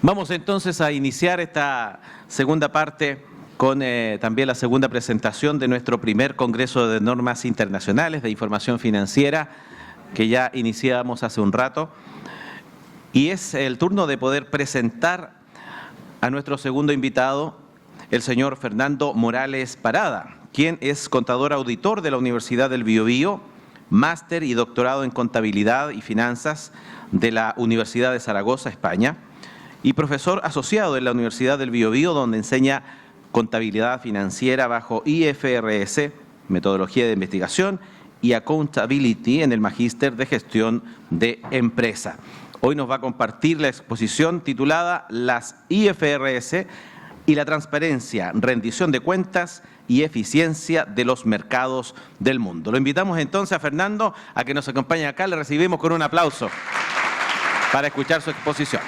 Vamos entonces a iniciar esta segunda parte con también la segunda presentación de nuestro primer Congreso de Normas Internacionales de Información Financiera, que ya iniciamos hace un rato. Y es el turno de poder presentar a nuestro segundo invitado, el señor Fernando Morales Parada, quien es contador auditor de la Universidad del Biobío, máster y doctorado en Contabilidad y Finanzas de la Universidad de Zaragoza, España, y profesor asociado en la Universidad del Biobío, donde enseña contabilidad financiera bajo IFRS, metodología de investigación y accountability en el Magíster de Gestión de Empresa. Hoy nos va a compartir la exposición titulada Las IFRS y la transparencia, rendición de cuentas y eficiencia de los mercados del mundo. Lo invitamos entonces a Fernando a que nos acompañe acá. Le recibimos con un aplauso para escuchar su exposición.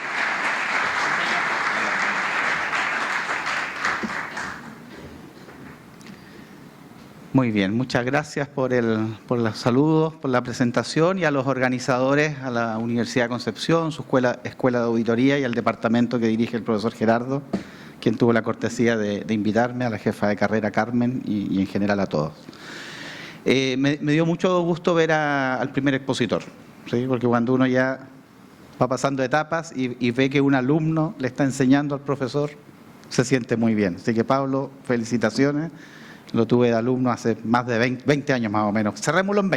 Muy bien, muchas gracias por los saludos, por la presentación, y a los organizadores, a la Universidad de Concepción, su escuela de auditoría y al departamento que dirige el profesor Gerardo, quien tuvo la cortesía de invitarme, a la jefa de carrera Carmen y en general a todos. Me dio mucho gusto ver al primer expositor, ¿sí? Porque cuando uno ya va pasando etapas y ve que un alumno le está enseñando al profesor, se siente muy bien. Así que Pablo, felicitaciones. Lo tuve de alumno hace más de 20 años más o menos. Cerrémoslo en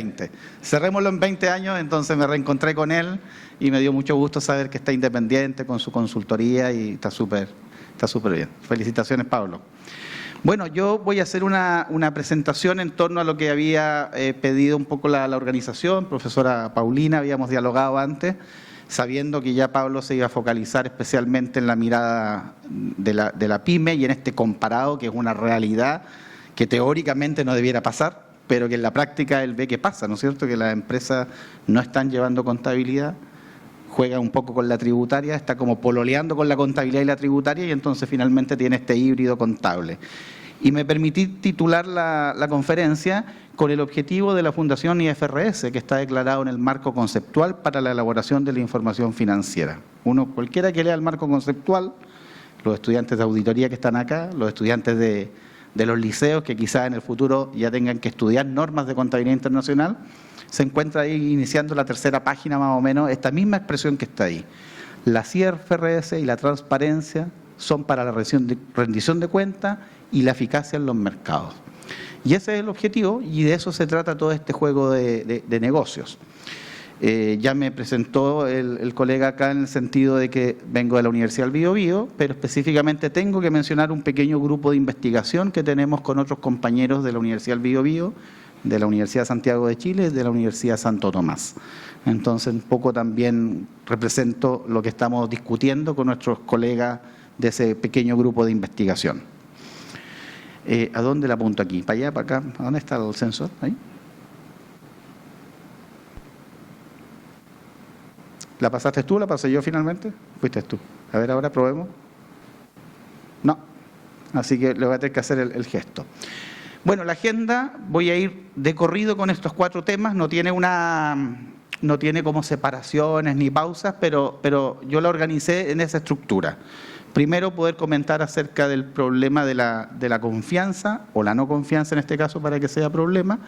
20 años, entonces me reencontré con él y me dio mucho gusto saber que está independiente con su consultoría y está súper bien. Felicitaciones, Pablo. Bueno, yo voy a hacer una presentación en torno a lo que había pedido un poco la organización. Profesora Paulina, habíamos dialogado antes, sabiendo que ya Pablo se iba a focalizar especialmente en la mirada de la pyme y en este comparado, que es una realidad que teóricamente no debiera pasar, pero que en la práctica él ve que pasa, ¿no es cierto? Que las empresas no están llevando contabilidad, juega un poco con la tributaria, está como pololeando con la contabilidad y la tributaria, y entonces finalmente tiene este híbrido contable. Y me permití titular la conferencia con el objetivo de la Fundación IFRS, que está declarado en el marco conceptual para la elaboración de la información financiera. Cualquiera que lea el marco conceptual, los estudiantes de auditoría que están acá, los estudiantes de los liceos que quizás en el futuro ya tengan que estudiar normas de contabilidad internacional, se encuentra ahí iniciando la tercera página más o menos, esta misma expresión que está ahí. Las IFRS y la transparencia son para la rendición de cuentas y la eficacia en los mercados. Y ese es el objetivo, y de eso se trata todo este juego de negocios. Ya me presentó el colega acá en el sentido de que vengo de la Universidad del Biobío, pero específicamente tengo que mencionar un pequeño grupo de investigación que tenemos con otros compañeros de la Universidad del Biobío, de la Universidad de Santiago de Chile y de la Universidad Santo Tomás. Entonces, un poco también represento lo que estamos discutiendo con nuestros colegas de ese pequeño grupo de investigación. ¿A dónde la apunto aquí? ¿Para allá, para acá? ¿A dónde está el sensor? ¿Ahí? ¿La pasaste tú o la pasé yo finalmente? Fuiste tú. A ver, ahora probemos. No. Así que le voy a tener que hacer el gesto. Bueno, la agenda, voy a ir de corrido con estos 4 temas. No tiene como separaciones ni pausas, pero yo la organicé en esa estructura. Primero, poder comentar acerca del problema de la confianza, o la no confianza en este caso para que sea problema,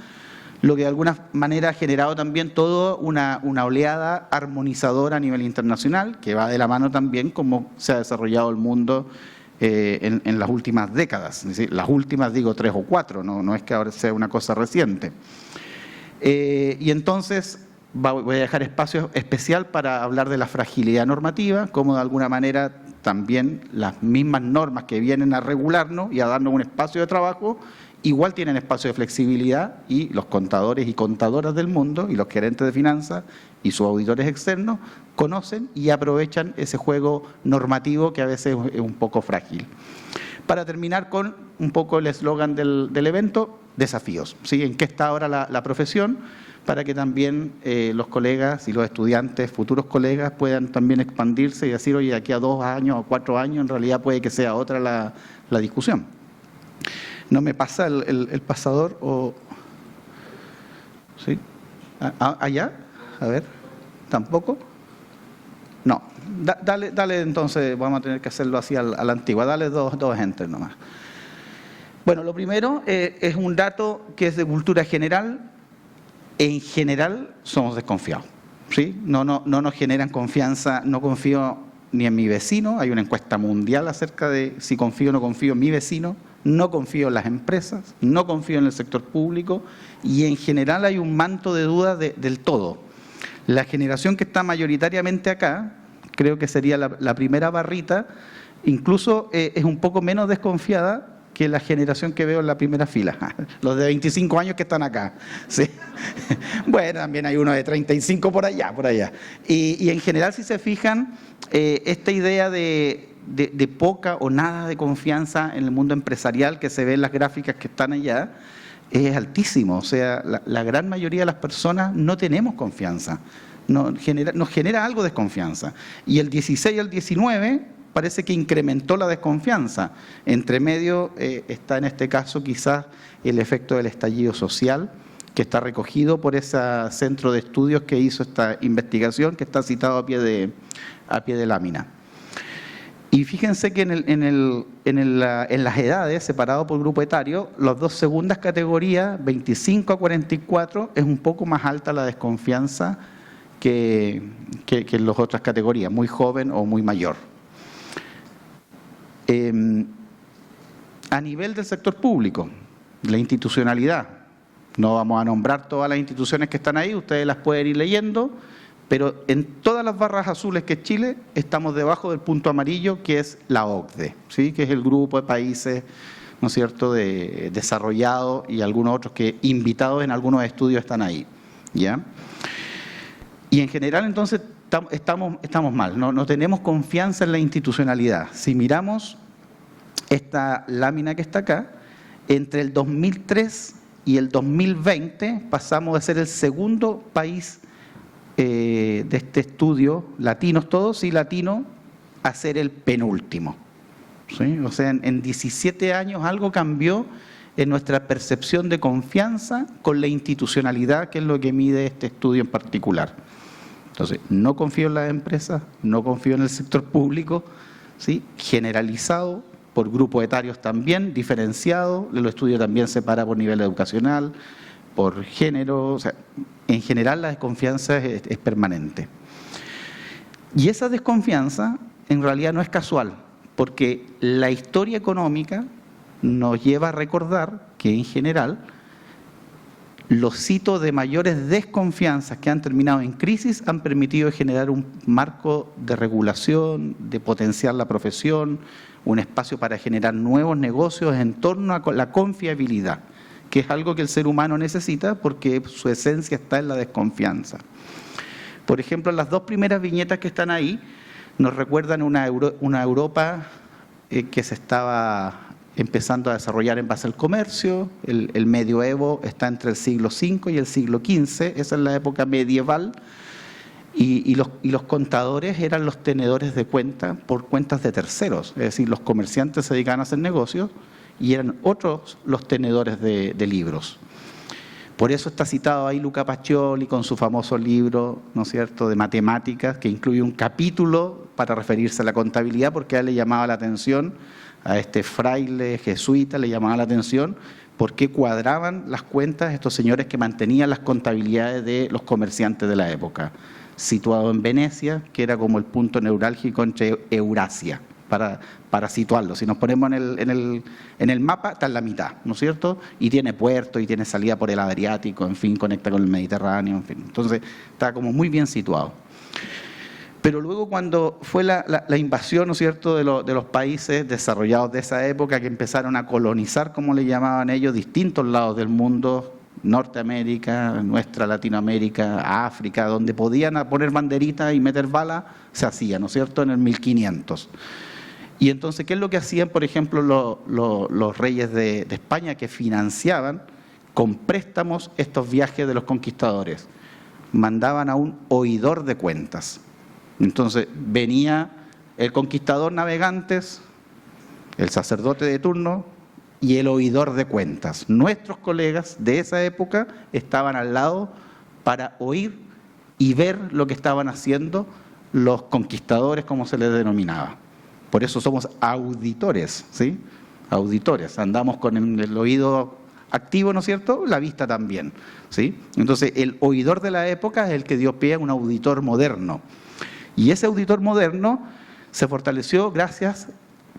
lo que de alguna manera ha generado también toda una oleada armonizadora a nivel internacional, que va de la mano también como se ha desarrollado el mundo en las últimas décadas. Es decir, las últimas digo 3 o 4, no es que ahora sea una cosa reciente. Y entonces voy a dejar espacio especial para hablar de la fragilidad normativa, como de alguna manera también las mismas normas que vienen a regularnos y a darnos un espacio de trabajo, igual tienen espacio de flexibilidad, y los contadores y contadoras del mundo y los gerentes de finanzas y sus auditores externos conocen y aprovechan ese juego normativo que a veces es un poco frágil. Para terminar con un poco el eslogan del evento, desafíos, ¿sí? ¿En qué está ahora la profesión? Para que también los colegas y los estudiantes, futuros colegas, puedan también expandirse y decir, oye, de aquí a 2 años o 4 años en realidad puede que sea otra la discusión. ¿No me pasa el pasador? ¿Sí? ¿Allá? A ver, ¿tampoco? No, Dale entonces, vamos a tener que hacerlo así a la antigua, dale dos ejemplos nomás. Bueno, lo primero es un dato que es de cultura general. En general somos desconfiados, ¿sí? No nos generan confianza, no confío ni en mi vecino, hay una encuesta mundial acerca de si confío o no confío en mi vecino, no confío en las empresas, no confío en el sector público y en general hay un manto de dudas del todo. La generación que está mayoritariamente acá, creo que sería la primera barrita, incluso es un poco menos desconfiada que la generación que veo en la primera fila, los de 25 años que están acá. ¿Sí? Bueno, también hay uno de 35 por allá. Y en general, si se fijan, esta idea de poca o nada de confianza en el mundo empresarial que se ve en las gráficas que están allá, es altísimo. O sea, la gran mayoría de las personas no tenemos confianza. Nos genera algo de desconfianza. Y el 16 al 19... parece que incrementó la desconfianza. Entre medio está en este caso quizás el efecto del estallido social, que está recogido por ese centro de estudios que hizo esta investigación, que está citado a pie de lámina. Y fíjense que en las edades, separado por grupo etario, las dos segundas categorías, 25 a 44, es un poco más alta la desconfianza que en las otras categorías, muy joven o muy mayor. A nivel del sector público, la institucionalidad, no vamos a nombrar todas las instituciones que están ahí, ustedes las pueden ir leyendo, pero en todas las barras azules que es Chile, estamos debajo del punto amarillo, que es la OCDE, ¿sí? Que es el grupo de países, ¿no es cierto?, desarrollados y algunos otros que invitados en algunos estudios están ahí, ¿ya? Y en general, entonces, estamos mal, no tenemos confianza en la institucionalidad. Si miramos esta lámina que está acá, entre el 2003 y el 2020 pasamos de ser el segundo país de este estudio, latinos todos y latino, a ser el penúltimo. ¿Sí? O sea, en 17 años algo cambió en nuestra percepción de confianza con la institucionalidad, que es lo que mide este estudio en particular. Entonces, no confío en las empresas, no confío en el sector público, ¿sí? Generalizado, por grupos etarios también, diferenciado, el estudio también separa por nivel educacional, por género, o sea, en general la desconfianza es permanente. Y esa desconfianza en realidad no es casual, porque la historia económica nos lleva a recordar que en general los hitos de mayores desconfianzas que han terminado en crisis han permitido generar un marco de regulación, de potenciar la profesión, un espacio para generar nuevos negocios en torno a la confiabilidad, que es algo que el ser humano necesita porque su esencia está en la desconfianza. Por ejemplo, las dos primeras viñetas que están ahí nos recuerdan una Europa que se estaba empezando a desarrollar en base al comercio. El medioevo está entre el siglo V y el siglo XV, esa es la época medieval, y los contadores eran los tenedores de cuenta por cuentas de terceros, es decir, los comerciantes se dedicaban a hacer negocios y eran otros los tenedores de libros. Por eso está citado ahí Luca Pacioli con su famoso libro, ¿no es cierto?, de matemáticas, que incluye un capítulo para referirse a la contabilidad, porque a él le llamaba la atención, a este fraile jesuita le llamaba la atención, por qué cuadraban las cuentas estos señores que mantenían las contabilidades de los comerciantes de la época, situado en Venecia, que era como el punto neurálgico entre Eurasia, para situarlo. Si nos ponemos en el mapa, está en la mitad, ¿no es cierto? Y tiene puerto, y tiene salida por el Adriático, en fin, conecta con el Mediterráneo, en fin. Entonces, está como muy bien situado. Pero luego cuando fue la invasión, ¿no es cierto?, de los países desarrollados de esa época, que empezaron a colonizar, como le llamaban ellos, distintos lados del mundo, Norteamérica, nuestra Latinoamérica, África, donde podían poner banderitas y meter balas, se hacía, ¿no es cierto?, en el 1500. Y entonces, ¿qué es lo que hacían, por ejemplo, los reyes de España, que financiaban con préstamos estos viajes de los conquistadores? Mandaban a un oidor de cuentas. Entonces, venía el conquistador navegantes, el sacerdote de turno y el oidor de cuentas. Nuestros colegas de esa época estaban al lado para oír y ver lo que estaban haciendo los conquistadores, como se les denominaba. Por eso somos auditores, ¿sí? Auditores, andamos con el oído activo, ¿no es cierto? La vista también, ¿sí? Entonces, el oidor de la época es el que dio pie a un auditor moderno. Y ese auditor moderno se fortaleció gracias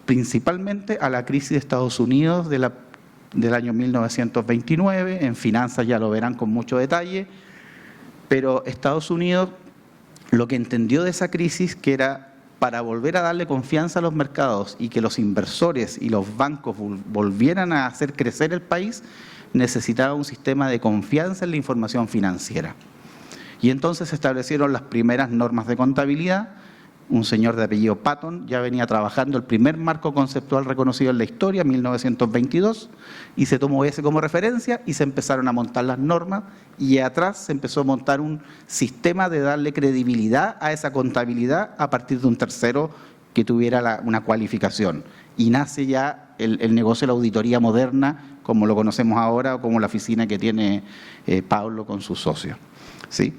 principalmente a la crisis de Estados Unidos del año 1929, en finanzas ya lo verán con mucho detalle, pero Estados Unidos lo que entendió de esa crisis, que era para volver a darle confianza a los mercados y que los inversores y los bancos volvieran a hacer crecer el país, necesitaba un sistema de confianza en la información financiera. Y entonces se establecieron las primeras normas de contabilidad. Un señor de apellido Patton ya venía trabajando el primer marco conceptual reconocido en la historia, 1922, y se tomó ese como referencia y se empezaron a montar las normas, y atrás se empezó a montar un sistema de darle credibilidad a esa contabilidad a partir de un tercero que tuviera una cualificación. Y nace ya el negocio de la auditoría moderna, como lo conocemos ahora, o como la oficina que tiene Pablo con sus socios, ¿sí?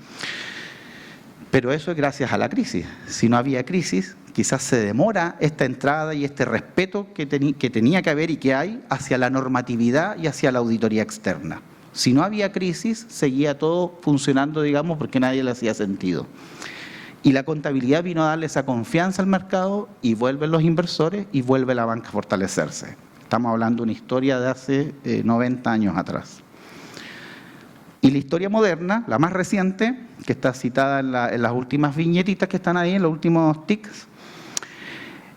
Pero eso es gracias a la crisis. Si no había crisis, quizás se demora esta entrada y este respeto que tenía que haber y que hay hacia la normatividad y hacia la auditoría externa. Si no había crisis, seguía todo funcionando, digamos, porque nadie le hacía sentido. Y la contabilidad vino a darle esa confianza al mercado, y vuelven los inversores y vuelve la banca a fortalecerse. Estamos hablando de una historia de hace 90 años atrás. Y la historia moderna, la más reciente, que está citada en las últimas viñetitas que están ahí, en los últimos tics,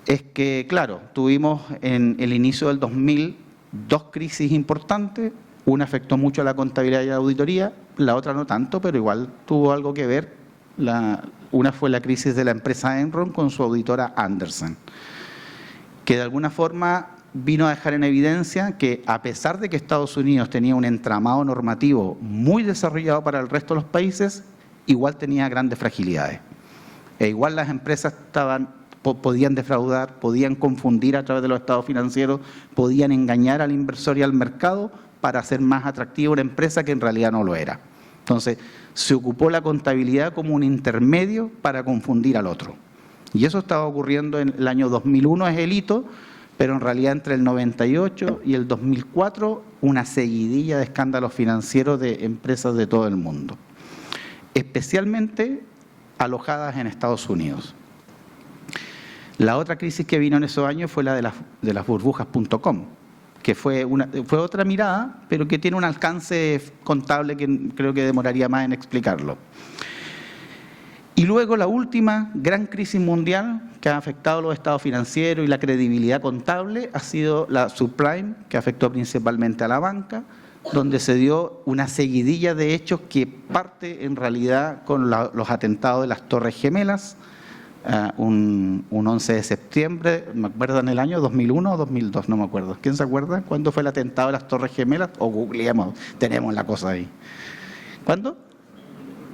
es que, claro, tuvimos en el inicio del 2000 dos crisis importantes. Una afectó mucho a la contabilidad y la auditoría, la otra no tanto, pero igual tuvo algo que ver. Una fue la crisis de la empresa Enron con su auditora Andersen, que de alguna forma vino a dejar en evidencia que, a pesar de que Estados Unidos tenía un entramado normativo muy desarrollado para el resto de los países, igual tenía grandes fragilidades. E igual las empresas podían defraudar, podían confundir a través de los estados financieros, podían engañar al inversor y al mercado para hacer más atractiva una empresa que en realidad no lo era. Entonces, se ocupó la contabilidad como un intermedio para confundir al otro. Y eso estaba ocurriendo en el año 2001, es el hito, pero en realidad entre el 98 y el 2004, una seguidilla de escándalos financieros de empresas de todo el mundo, especialmente alojadas en Estados Unidos. La otra crisis que vino en esos años fue la de las burbujas.com, que fue otra mirada, pero que tiene un alcance contable que creo que demoraría más en explicarlo. Y luego la última gran crisis mundial que ha afectado a los estados financieros y la credibilidad contable ha sido la subprime, que afectó principalmente a la banca, donde se dio una seguidilla de hechos que parte en realidad con los atentados de las Torres Gemelas, un 11 de septiembre, me acuerdo en el año 2001 o 2002, no me acuerdo. ¿Quién se acuerda? ¿Cuándo fue el atentado de las Torres Gemelas? O googleamos, tenemos la cosa ahí. ¿Cuándo?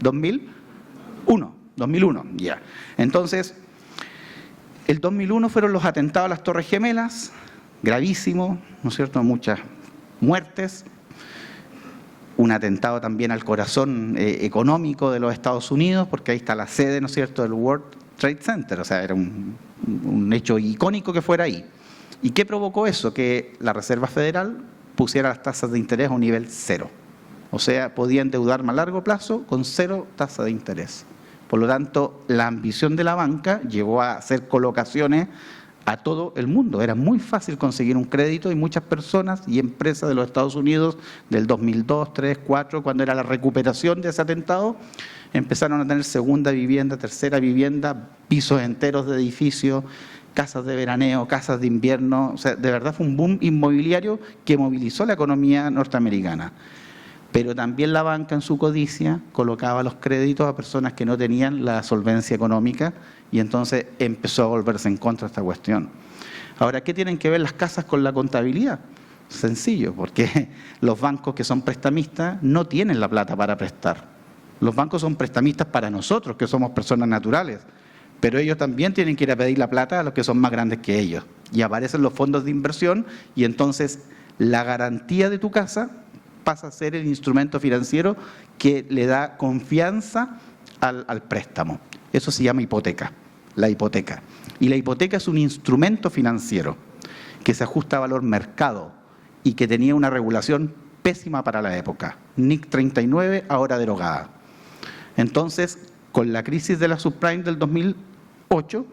¿2001? 2001, ya. Entonces, el 2001 fueron los atentados a las Torres Gemelas, gravísimo, ¿no es cierto? Muchas muertes, un atentado también al corazón económico de los Estados Unidos, porque ahí está la sede, ¿no es cierto?, del World Trade Center, o sea, era un hecho icónico que fuera ahí. ¿Y qué provocó eso? Que la Reserva Federal pusiera las tasas de interés a un nivel cero, o sea, podía endeudarme a largo plazo con cero tasa de interés. Por lo tanto, la ambición de la banca llevó a hacer colocaciones a todo el mundo. Era muy fácil conseguir un crédito y muchas personas y empresas de los Estados Unidos del 2002, 2003, 2004, cuando era la recuperación de ese atentado, empezaron a tener segunda vivienda, tercera vivienda, pisos enteros de edificios, casas de veraneo, casas de invierno. O sea, de verdad fue un boom inmobiliario que movilizó la economía norteamericana. Pero también la banca, en su codicia, colocaba los créditos a personas que no tenían la solvencia económica, y entonces empezó a volverse en contra de esta cuestión. Ahora, ¿qué tienen que ver las casas con la contabilidad? Sencillo, porque los bancos que son prestamistas no tienen la plata para prestar. Los bancos son prestamistas para nosotros, que somos personas naturales, pero ellos también tienen que ir a pedir la plata a los que son más grandes que ellos. Y aparecen los fondos de inversión, y entonces la garantía de tu casa pasa a ser el instrumento financiero que le da confianza al préstamo. Eso se llama hipoteca, la hipoteca. Y la hipoteca es un instrumento financiero que se ajusta a valor mercado y que tenía una regulación pésima para la época. NIC 39, ahora derogada. Entonces, con la crisis de la subprime del 2008,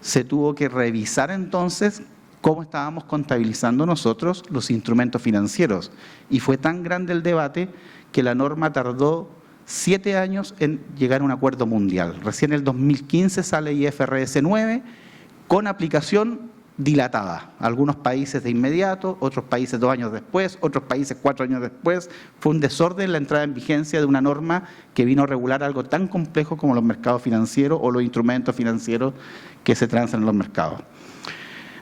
se tuvo que revisar entonces cómo estábamos contabilizando nosotros los instrumentos financieros. Y fue tan grande el debate que la norma tardó 7 años en llegar a un acuerdo mundial. Recién en el 2015 sale IFRS 9 con aplicación dilatada. Algunos países de inmediato, otros países 2 años después, otros países 4 años después. Fue un desorden la entrada en vigencia de una norma que vino a regular algo tan complejo como los mercados financieros o los instrumentos financieros que se transan en los mercados.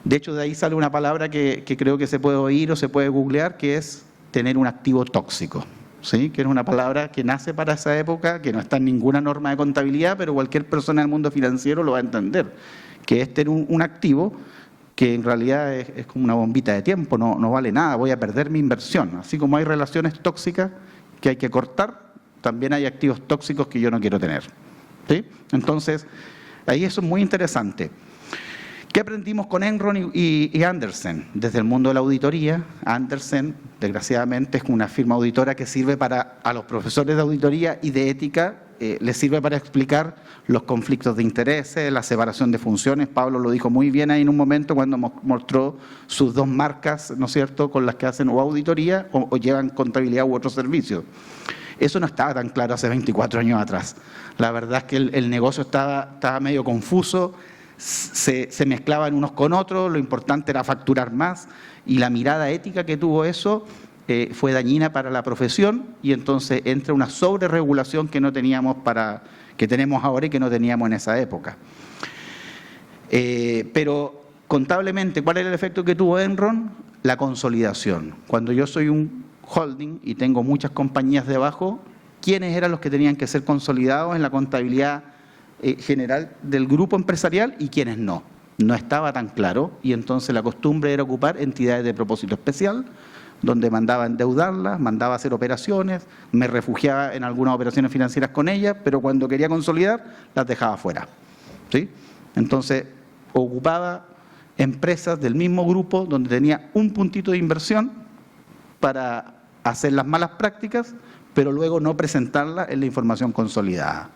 De hecho, de ahí sale una palabra que creo que se puede oír o se puede googlear, que es tener un activo tóxico. ¿Sí? Que es una palabra que nace para esa época, que no está en ninguna norma de contabilidad, pero cualquier persona del mundo financiero lo va a entender, que es tener un activo que en realidad es como una bombita de tiempo, no vale nada, voy a perder mi inversión. Así como hay relaciones tóxicas que hay que cortar, también hay activos tóxicos que yo no quiero tener. ¿Sí? Entonces, ahí eso es muy interesante. ¿Qué aprendimos con Enron y Andersen? Desde el mundo de la auditoría, Andersen, desgraciadamente, es una firma auditora que sirve a los profesores de auditoría y de ética, les sirve para explicar los conflictos de intereses, la separación de funciones. Pablo lo dijo muy bien ahí en un momento cuando mostró sus 2 marcas, ¿no es cierto?, con las que hacen o auditoría o llevan contabilidad u otros servicios. Eso no estaba tan claro hace 24 años atrás. La verdad es que el negocio estaba medio confuso, se mezclaban unos con otros, lo importante era facturar más, y la mirada ética que tuvo eso fue dañina para la profesión, y entonces entra una sobreregulación que que tenemos ahora y que no teníamos en esa época. Pero contablemente, ¿cuál era el efecto que tuvo Enron? La consolidación. Cuando yo soy un holding y tengo muchas compañías debajo, ¿quiénes eran los que tenían que ser consolidados en la contabilidad general del grupo empresarial y quiénes no? No estaba tan claro, y entonces la costumbre era ocupar entidades de propósito especial, donde mandaba endeudarlas, mandaba hacer operaciones, me refugiaba en algunas operaciones financieras con ellas, pero cuando quería consolidar, las dejaba fuera. ¿Sí? Entonces, ocupaba empresas del mismo grupo donde tenía un puntito de inversión para hacer las malas prácticas, pero luego no presentarlas en la información consolidada.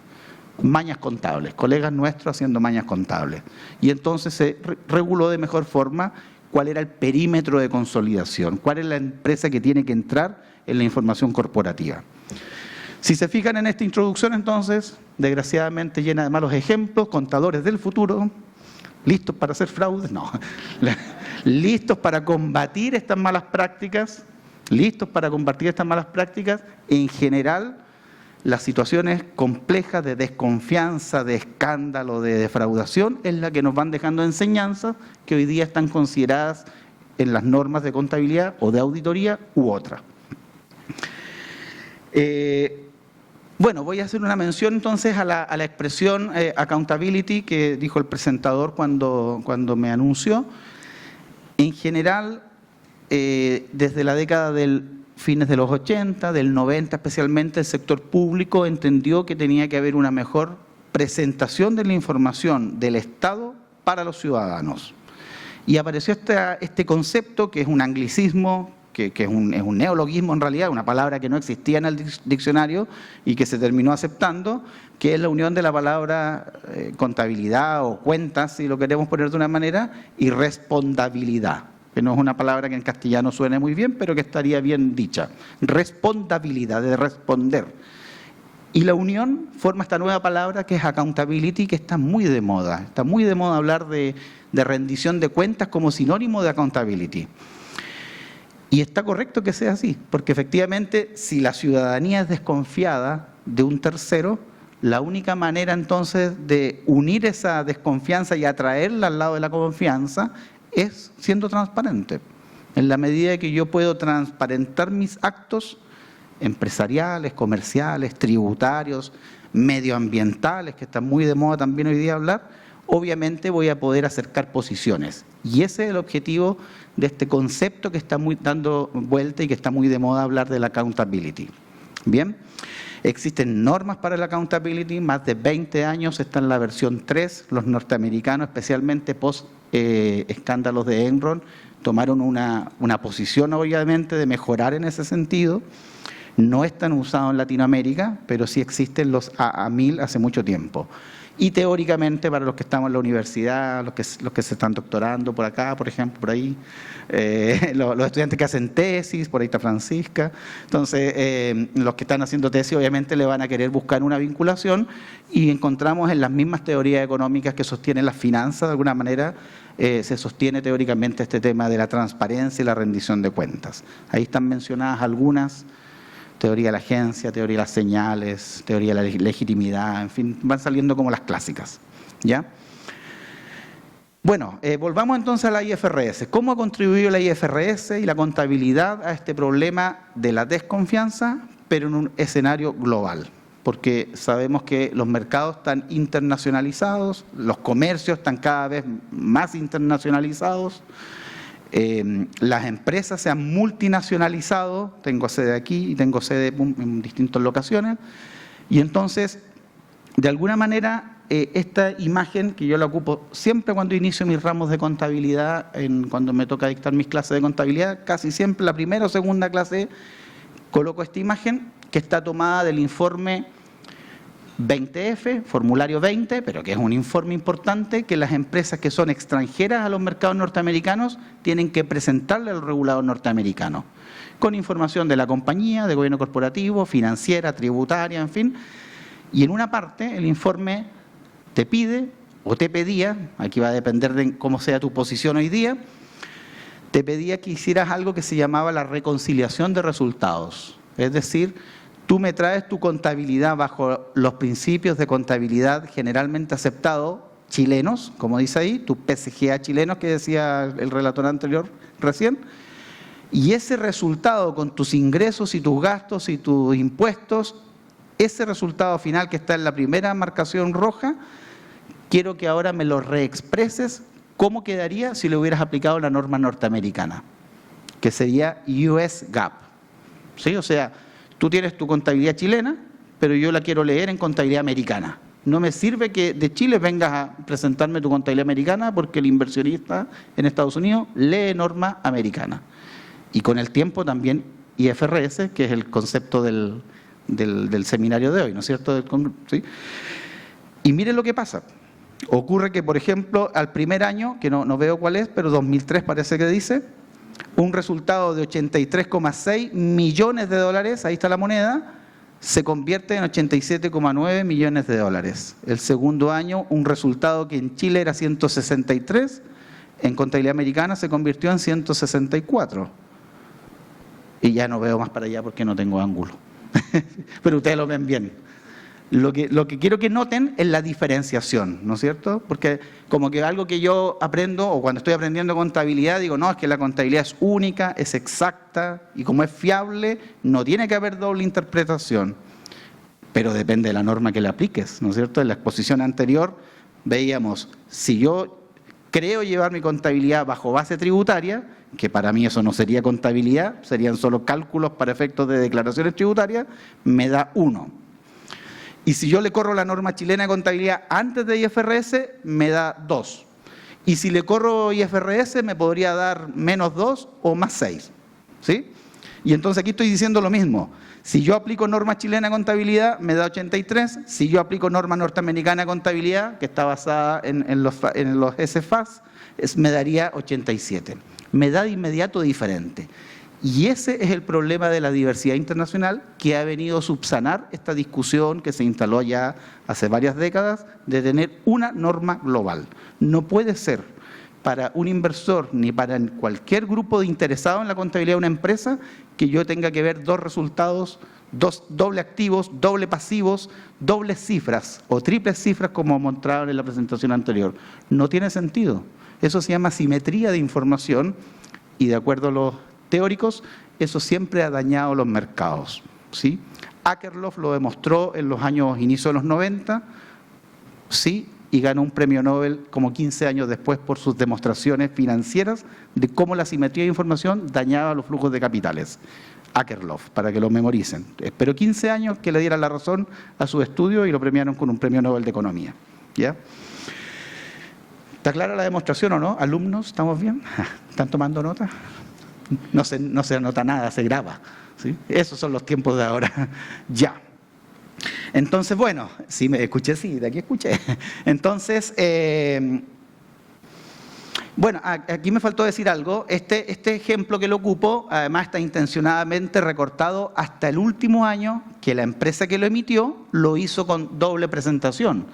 Mañas contables, colegas nuestros haciendo mañas contables. Y entonces se reguló de mejor forma cuál era el perímetro de consolidación, cuál es la empresa que tiene que entrar en la información corporativa. Si se fijan en esta introducción, entonces, desgraciadamente llena de malos ejemplos, contadores del futuro, listos para hacer fraudes, no, listos para combatir estas malas prácticas, en general. Las situaciones complejas de desconfianza, de escándalo, de defraudación, es la que nos van dejando enseñanzas que hoy día están consideradas en las normas de contabilidad o de auditoría u otras. Bueno, voy a hacer una mención entonces a la expresión accountability que dijo el presentador cuando me anunció. En general, desde la década del fines de los 80, del 90 especialmente, el sector público entendió que tenía que haber una mejor presentación de la información del Estado para los ciudadanos. Y apareció este concepto, que es un anglicismo, que es un neologismo en realidad, una palabra que no existía en el diccionario y que se terminó aceptando, que es la unión de la palabra contabilidad o cuentas, si lo queremos poner de una manera, y responsabilidad, que no es una palabra que en castellano suene muy bien, pero que estaría bien dicha. Responsabilidad, de responder. Y la unión forma esta nueva palabra que es accountability, que está muy de moda. Está muy de moda hablar de rendición de cuentas como sinónimo de accountability. Y está correcto que sea así, porque efectivamente si la ciudadanía es desconfiada de un tercero, la única manera entonces de unir esa desconfianza y atraerla al lado de la confianza es siendo transparente. En la medida que yo puedo transparentar mis actos empresariales, comerciales, tributarios, medioambientales, que están muy de moda también hoy día hablar, obviamente voy a poder acercar posiciones. Y ese es el objetivo de este concepto que está muy dando vuelta y que está muy de moda hablar de la accountability. Bien, existen normas para el accountability, más de 20 años, está en la versión 3, los norteamericanos, especialmente post escándalos de Enron, tomaron una posición obviamente de mejorar en ese sentido. No están usados en Latinoamérica, pero sí existen los AA1000 hace mucho tiempo. Y teóricamente, para los que estamos en la universidad, los que se están doctorando por acá, por ejemplo, por ahí, los estudiantes que hacen tesis, por ahí está Francisca, entonces los que están haciendo tesis obviamente le van a querer buscar una vinculación y encontramos en las mismas teorías económicas que sostienen las finanzas, de alguna manera se sostiene teóricamente este tema de la transparencia y la rendición de cuentas. Ahí están mencionadas algunas. Teoría de la agencia, teoría de las señales, teoría de la legitimidad, en fin, van saliendo como las clásicas, ¿ya? Bueno, volvamos entonces a la IFRS. ¿Cómo ha contribuido la IFRS y la contabilidad a este problema de la desconfianza, pero en un escenario global? Porque sabemos que los mercados están internacionalizados, los comercios están cada vez más internacionalizados, las empresas se han multinacionalizado, tengo sede aquí y tengo sede en distintas locaciones, y entonces, de alguna manera, esta imagen que yo la ocupo siempre cuando inicio mis ramos de contabilidad, cuando me toca dictar mis clases de contabilidad, casi siempre la primera o segunda clase coloco esta imagen que está tomada del informe 20F, formulario 20, pero que es un informe importante que las empresas que son extranjeras a los mercados norteamericanos tienen que presentarle al regulador norteamericano, con información de la compañía, de gobierno corporativo, financiera, tributaria, en fin. Y en una parte el informe te pide, o te pedía, aquí va a depender de cómo sea tu posición hoy día, te pedía que hicieras algo que se llamaba la reconciliación de resultados, es decir, tú me traes tu contabilidad bajo los principios de contabilidad generalmente aceptados, chilenos, como dice ahí, tu PCGA chilenos que decía el relator anterior recién, y ese resultado con tus ingresos y tus gastos y tus impuestos, ese resultado final que está en la primera marcación roja, quiero que ahora me lo reexpreses cómo quedaría si le hubieras aplicado la norma norteamericana, que sería US GAAP, ¿sí? O sea, tú tienes tu contabilidad chilena, pero yo la quiero leer en contabilidad americana. No me sirve que de Chile vengas a presentarme tu contabilidad americana porque el inversionista en Estados Unidos lee norma americana. Y con el tiempo también IFRS, que es el concepto del seminario de hoy, ¿no es cierto? ¿Sí? Y miren lo que pasa. Ocurre que, por ejemplo, al primer año, que no veo cuál es, pero 2003 parece que dice, un resultado de 83,6 millones de dólares, ahí está la moneda, se convierte en 87,9 millones de dólares. El segundo año, un resultado que en Chile era 163, en contabilidad americana se convirtió en 164. Y ya no veo más para allá porque no tengo ángulo. Pero ustedes lo ven bien. Lo que quiero que noten es la diferenciación, ¿no es cierto? Porque como que algo que yo aprendo, o cuando estoy aprendiendo contabilidad, digo, no, es que la contabilidad es única, es exacta, y como es fiable, no tiene que haber doble interpretación. Pero depende de la norma que le apliques, ¿no es cierto? En la exposición anterior veíamos, si yo creo llevar mi contabilidad bajo base tributaria, que para mí eso no sería contabilidad, serían solo cálculos para efectos de declaraciones tributarias, me da 1. Y si yo le corro la norma chilena de contabilidad antes de IFRS, me da 2. Y si le corro IFRS, me podría dar menos 2 o más 6. ¿Sí? Y entonces aquí estoy diciendo lo mismo. Si yo aplico norma chilena de contabilidad, me da 83. Si yo aplico norma norteamericana de contabilidad, que está basada en los SFAS, me daría 87. Me da de inmediato diferente. Y ese es el problema de la diversidad internacional que ha venido a subsanar esta discusión que se instaló ya hace varias décadas de tener una norma global. No puede ser para un inversor ni para cualquier grupo de interesado en la contabilidad de una empresa que yo tenga que ver dos resultados, doble activos, doble pasivos, dobles cifras o triples cifras como mostraron en la presentación anterior. No tiene sentido. Eso se llama simetría de información y de acuerdo a los teóricos, eso siempre ha dañado los mercados, ¿sí? Akerlof lo demostró en los años inicios de los 90, ¿sí? y ganó un premio Nobel como 15 años después por sus demostraciones financieras de cómo la asimetría de información dañaba los flujos de capitales. Akerlof, para que lo memoricen. Esperó 15 años que le dieran la razón a su estudio y lo premiaron con un premio Nobel de Economía. ¿Ya? ¿Está clara la demostración o no? ¿Alumnos? ¿Estamos bien? ¿Están tomando nota? No se anota nada, se graba. ¿Sí? Esos son los tiempos de ahora. Ya. Entonces, bueno, sí me escuché, sí, de aquí escuché. Entonces, bueno, aquí me faltó decir algo. Este ejemplo que lo ocupo, además está intencionadamente recortado hasta el último año que la empresa que lo emitió lo hizo con doble presentación.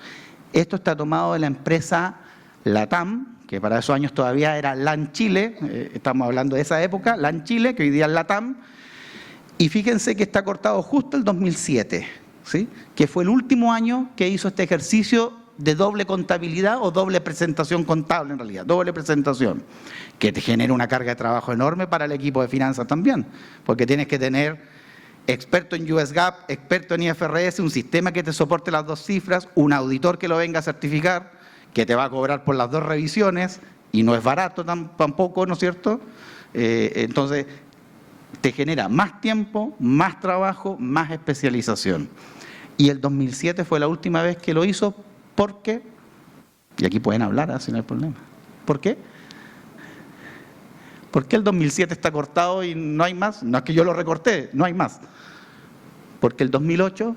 Esto está tomado de la empresa LATAM, que para esos años todavía era LAN Chile, estamos hablando de esa época, LAN Chile, que hoy día es LATAM, y fíjense que está cortado justo el 2007, ¿sí? Que fue el último año que hizo este ejercicio de doble contabilidad o doble presentación contable en realidad, doble presentación, que te genera una carga de trabajo enorme para el equipo de finanzas también, porque tienes que tener experto en US GAAP, experto en IFRS, un sistema que te soporte las dos cifras, un auditor que lo venga a certificar, que te va a cobrar por las dos revisiones, y no es barato tampoco, ¿no es cierto? Entonces, te genera más tiempo, más trabajo, más especialización. Y el 2007 fue la última vez que lo hizo. ¿Por qué? Y aquí pueden hablar, así no hay problema. ¿Por qué? ¿Por qué el 2007 está cortado y no hay más? No es que yo lo recorté, no hay más. Porque el 2008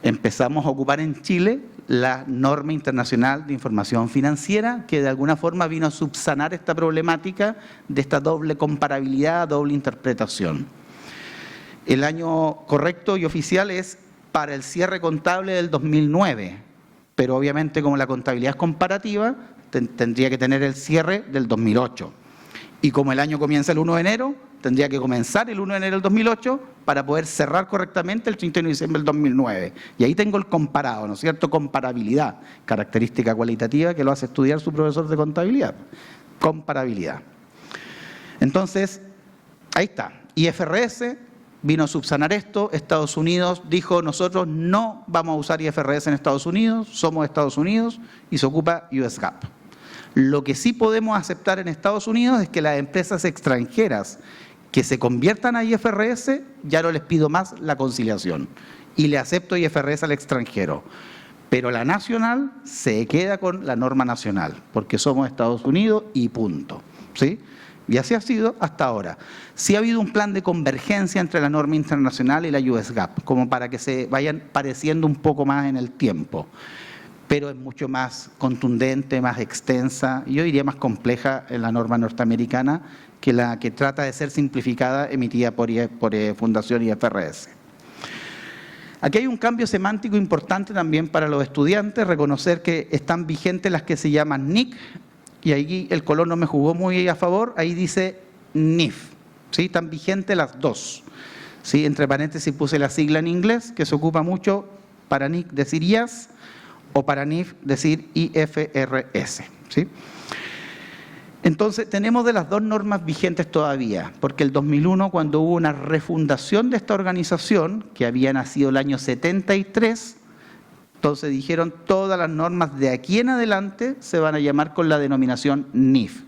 empezamos a ocupar en Chile la norma internacional de información financiera, que de alguna forma vino a subsanar esta problemática de esta doble comparabilidad, doble interpretación. El año correcto y oficial es para el cierre contable del 2009, pero obviamente como la contabilidad es comparativa, tendría que tener el cierre del 2008. Y como el año comienza el 1 de enero, tendría que comenzar el 1 de enero del 2008 para poder cerrar correctamente el 31 de diciembre del 2009. Y ahí tengo el comparado, ¿no es cierto? Comparabilidad, característica cualitativa que lo hace estudiar su profesor de contabilidad. Comparabilidad. Entonces, ahí está. IFRS vino a subsanar esto. Estados Unidos dijo, nosotros no vamos a usar IFRS en Estados Unidos, somos Estados Unidos, y se ocupa US GAAP. Lo que sí podemos aceptar en Estados Unidos es que las empresas extranjeras que se conviertan a IFRS, ya no les pido más la conciliación, y le acepto IFRS al extranjero. Pero la nacional se queda con la norma nacional, porque somos Estados Unidos y punto, ¿sí? Y así ha sido hasta ahora. Sí ha habido un plan de convergencia entre la norma internacional y la US GAAP, como para que se vayan pareciendo un poco más en el tiempo. Pero es mucho más contundente, más extensa, y yo diría más compleja en la norma norteamericana que la que trata de ser simplificada, emitida por Fundación IFRS. Aquí hay un cambio semántico importante también para los estudiantes, reconocer que están vigentes las que se llaman NIC, y ahí el color no me jugó muy a favor, ahí dice NIF, ¿sí? Están vigentes las dos, ¿sí? Entre paréntesis puse la sigla en inglés, que se ocupa mucho para NIC decir IAS, o para NIF decir IFRS, ¿sí? Entonces, tenemos de las dos normas vigentes todavía, porque el 2001, cuando hubo una refundación de esta organización, que había nacido el año 73, entonces dijeron, todas las normas de aquí en adelante se van a llamar con la denominación NIF.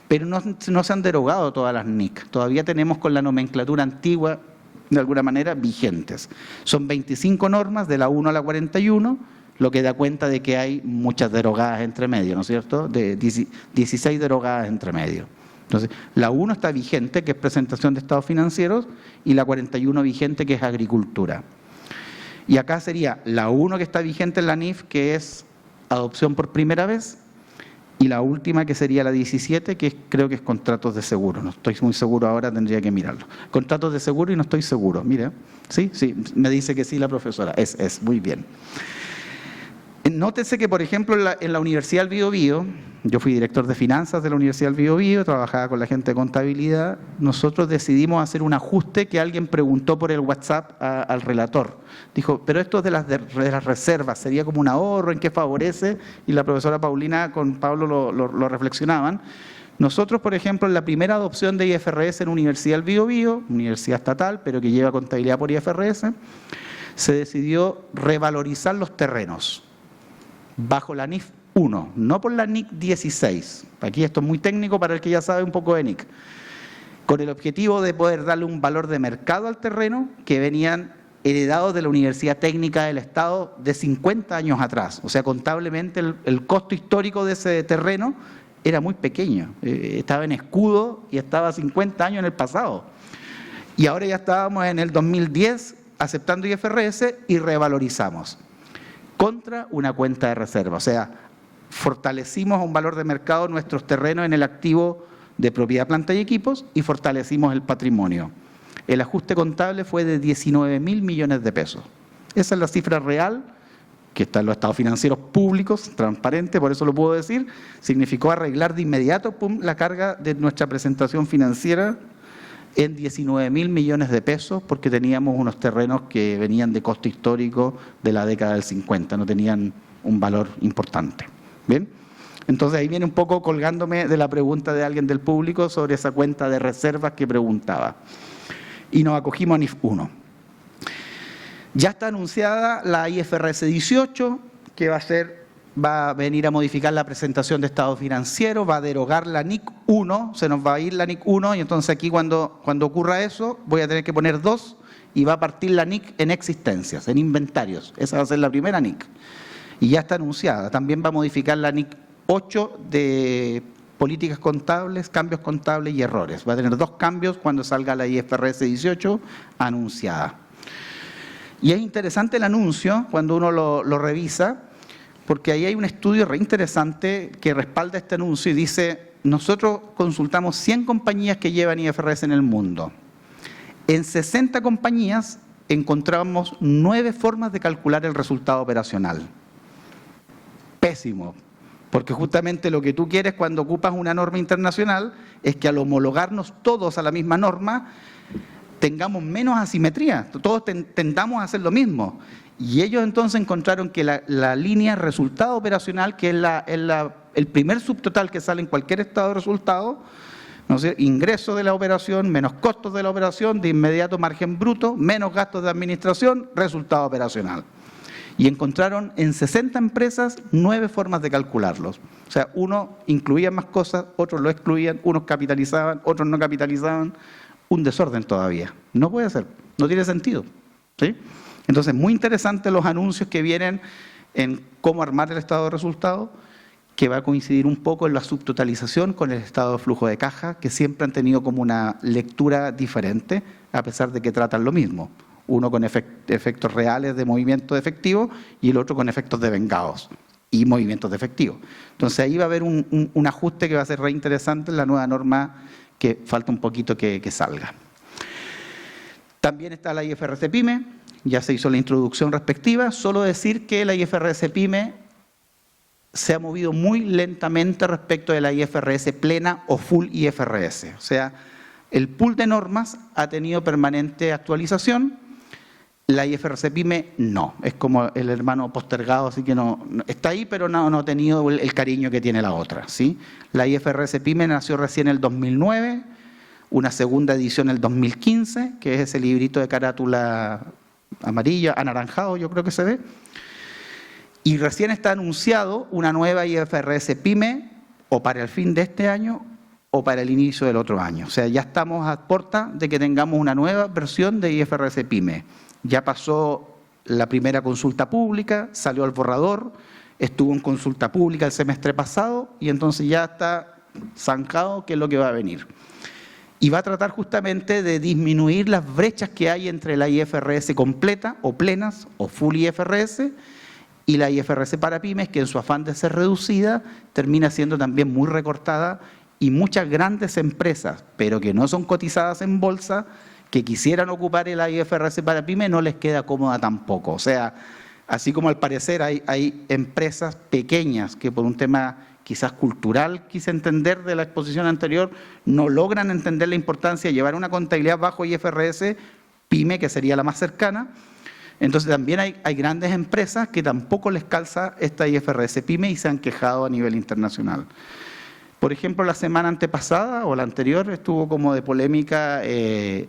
Pero no se han derogado todas las NIC, todavía tenemos con la nomenclatura antigua, de alguna manera, vigentes. Son 25 normas, de la 1 a la 41, lo que da cuenta de que hay muchas derogadas entre medio, ¿no es cierto? De 16 derogadas entre medio. Entonces, la 1 está vigente, que es presentación de estados financieros, y la 41 vigente, que es agricultura. Y acá sería la 1 que está vigente en la NIF, que es adopción por primera vez, y la última que sería la 17, que creo que es contratos de seguro. No estoy muy seguro ahora, tendría que mirarlo. Contratos de seguro y no estoy seguro. Mira, sí, me dice que sí la profesora. Es muy bien. Nótese que, por ejemplo, en la Universidad del Biobío, yo fui director de finanzas de la Universidad del Biobío, trabajaba con la gente de contabilidad, nosotros decidimos hacer un ajuste que alguien preguntó por el WhatsApp al relator. Dijo, pero esto de las reservas, ¿sería como un ahorro? ¿En qué favorece? Y la profesora Paulina con Pablo lo reflexionaban. Nosotros, por ejemplo, en la primera adopción de IFRS en la Universidad del Biobío, universidad estatal, pero que lleva contabilidad por IFRS, se decidió revalorizar los terrenos. bajo la NIF 1, no por la NIC 16. Aquí esto es muy técnico para el que ya sabe un poco de NIC. Con el objetivo de poder darle un valor de mercado al terreno que venían heredados de la Universidad Técnica del Estado de 50 años atrás. O sea, contablemente el costo histórico de ese terreno era muy pequeño. Estaba en escudo y estaba 50 años en el pasado. Y ahora ya estábamos en el 2010 aceptando IFRS y revalorizamos contra una cuenta de reserva. O sea, fortalecimos a un valor de mercado nuestros terrenos en el activo de propiedad, planta y equipos y fortalecimos el patrimonio. El ajuste contable fue de 19.000 millones de pesos. Esa es la cifra real que está en los estados financieros públicos, transparente, por eso lo puedo decir. Significó arreglar de inmediato la carga de nuestra presentación financiera en 19.000 millones de pesos porque teníamos unos terrenos que venían de costo histórico de la década del 50, no tenían un valor importante. ¿Bien? Entonces ahí viene un poco colgándome de la pregunta de alguien del público sobre esa cuenta de reservas que preguntaba. Y nos acogimos a NIF 1. Ya está anunciada la IFRS 18, que va a venir a modificar la presentación de estado financiero, va a derogar la NIC 1, se nos va a ir la NIC 1, y entonces aquí cuando ocurra eso voy a tener que poner 2 y va a partir la NIC en existencias, en inventarios. Esa va a ser la primera NIC. Y ya está anunciada. También va a modificar la NIC 8 de políticas contables, cambios contables y errores. Va a tener 2 cambios cuando salga la IFRS 18 anunciada. Y es interesante el anuncio cuando uno lo revisa, porque ahí hay un estudio re interesante que respalda este anuncio y dice, nosotros consultamos 100 compañías que llevan IFRS en el mundo. En 60 compañías encontramos 9 formas de calcular el resultado operacional. Pésimo. Porque justamente lo que tú quieres cuando ocupas una norma internacional es que al homologarnos todos a la misma norma tengamos menos asimetría, todos tendamos a hacer lo mismo. Y ellos entonces encontraron que la línea resultado operacional, que es el primer subtotal que sale en cualquier estado de resultado, ¿no sé? Ingreso de la operación, menos costos de la operación, de inmediato margen bruto, menos gastos de administración, resultado operacional. Y encontraron en 60 empresas 9 formas de calcularlos. O sea, uno incluía más cosas, otros lo excluían, unos capitalizaban, otros no capitalizaban. Un desorden todavía. No puede ser, no tiene sentido. ¿Sí? Entonces, muy interesantes los anuncios que vienen en cómo armar el estado de resultados, que va a coincidir un poco en la subtotalización con el estado de flujo de caja, que siempre han tenido como una lectura diferente, a pesar de que tratan lo mismo. Uno con efectos reales de movimiento de efectivo y el otro con efectos de vengados y movimientos de efectivo. Entonces ahí va a haber un ajuste que va a ser re interesante en la nueva norma que falta un poquito que salga. También está la IFRS PYME, ya se hizo la introducción respectiva, solo decir que la IFRS PYME se ha movido muy lentamente respecto de la IFRS plena o full IFRS. O sea, el pool de normas ha tenido permanente actualización. La IFRS PYME no, es como el hermano postergado, así que no está ahí, pero no ha tenido el cariño que tiene la otra, ¿sí? La IFRS PYME nació recién en el 2009, una segunda edición en el 2015, que es ese librito de carátula amarilla, anaranjado, yo creo que se ve, y recién está anunciado una nueva IFRS PYME, o para el fin de este año, o para el inicio del otro año. O sea, ya estamos a puerta de que tengamos una nueva versión de IFRS PYME. Ya pasó la primera consulta pública, salió al borrador, estuvo en consulta pública el semestre pasado y entonces ya está zanjado qué es lo que va a venir. Y va a tratar justamente de disminuir las brechas que hay entre la IFRS completa o plenas o full IFRS y la IFRS para pymes, que en su afán de ser reducida termina siendo también muy recortada y muchas grandes empresas, pero que no son cotizadas en bolsa, que quisieran ocupar el IFRS para pyme, no les queda cómoda tampoco. O sea, así como al parecer hay empresas pequeñas que por un tema quizás cultural, quise entender de la exposición anterior, no logran entender la importancia de llevar una contabilidad bajo IFRS pyme, que sería la más cercana. Entonces también hay grandes empresas que tampoco les calza esta IFRS pyme y se han quejado a nivel internacional. Por ejemplo, la semana antepasada o la anterior estuvo como de polémica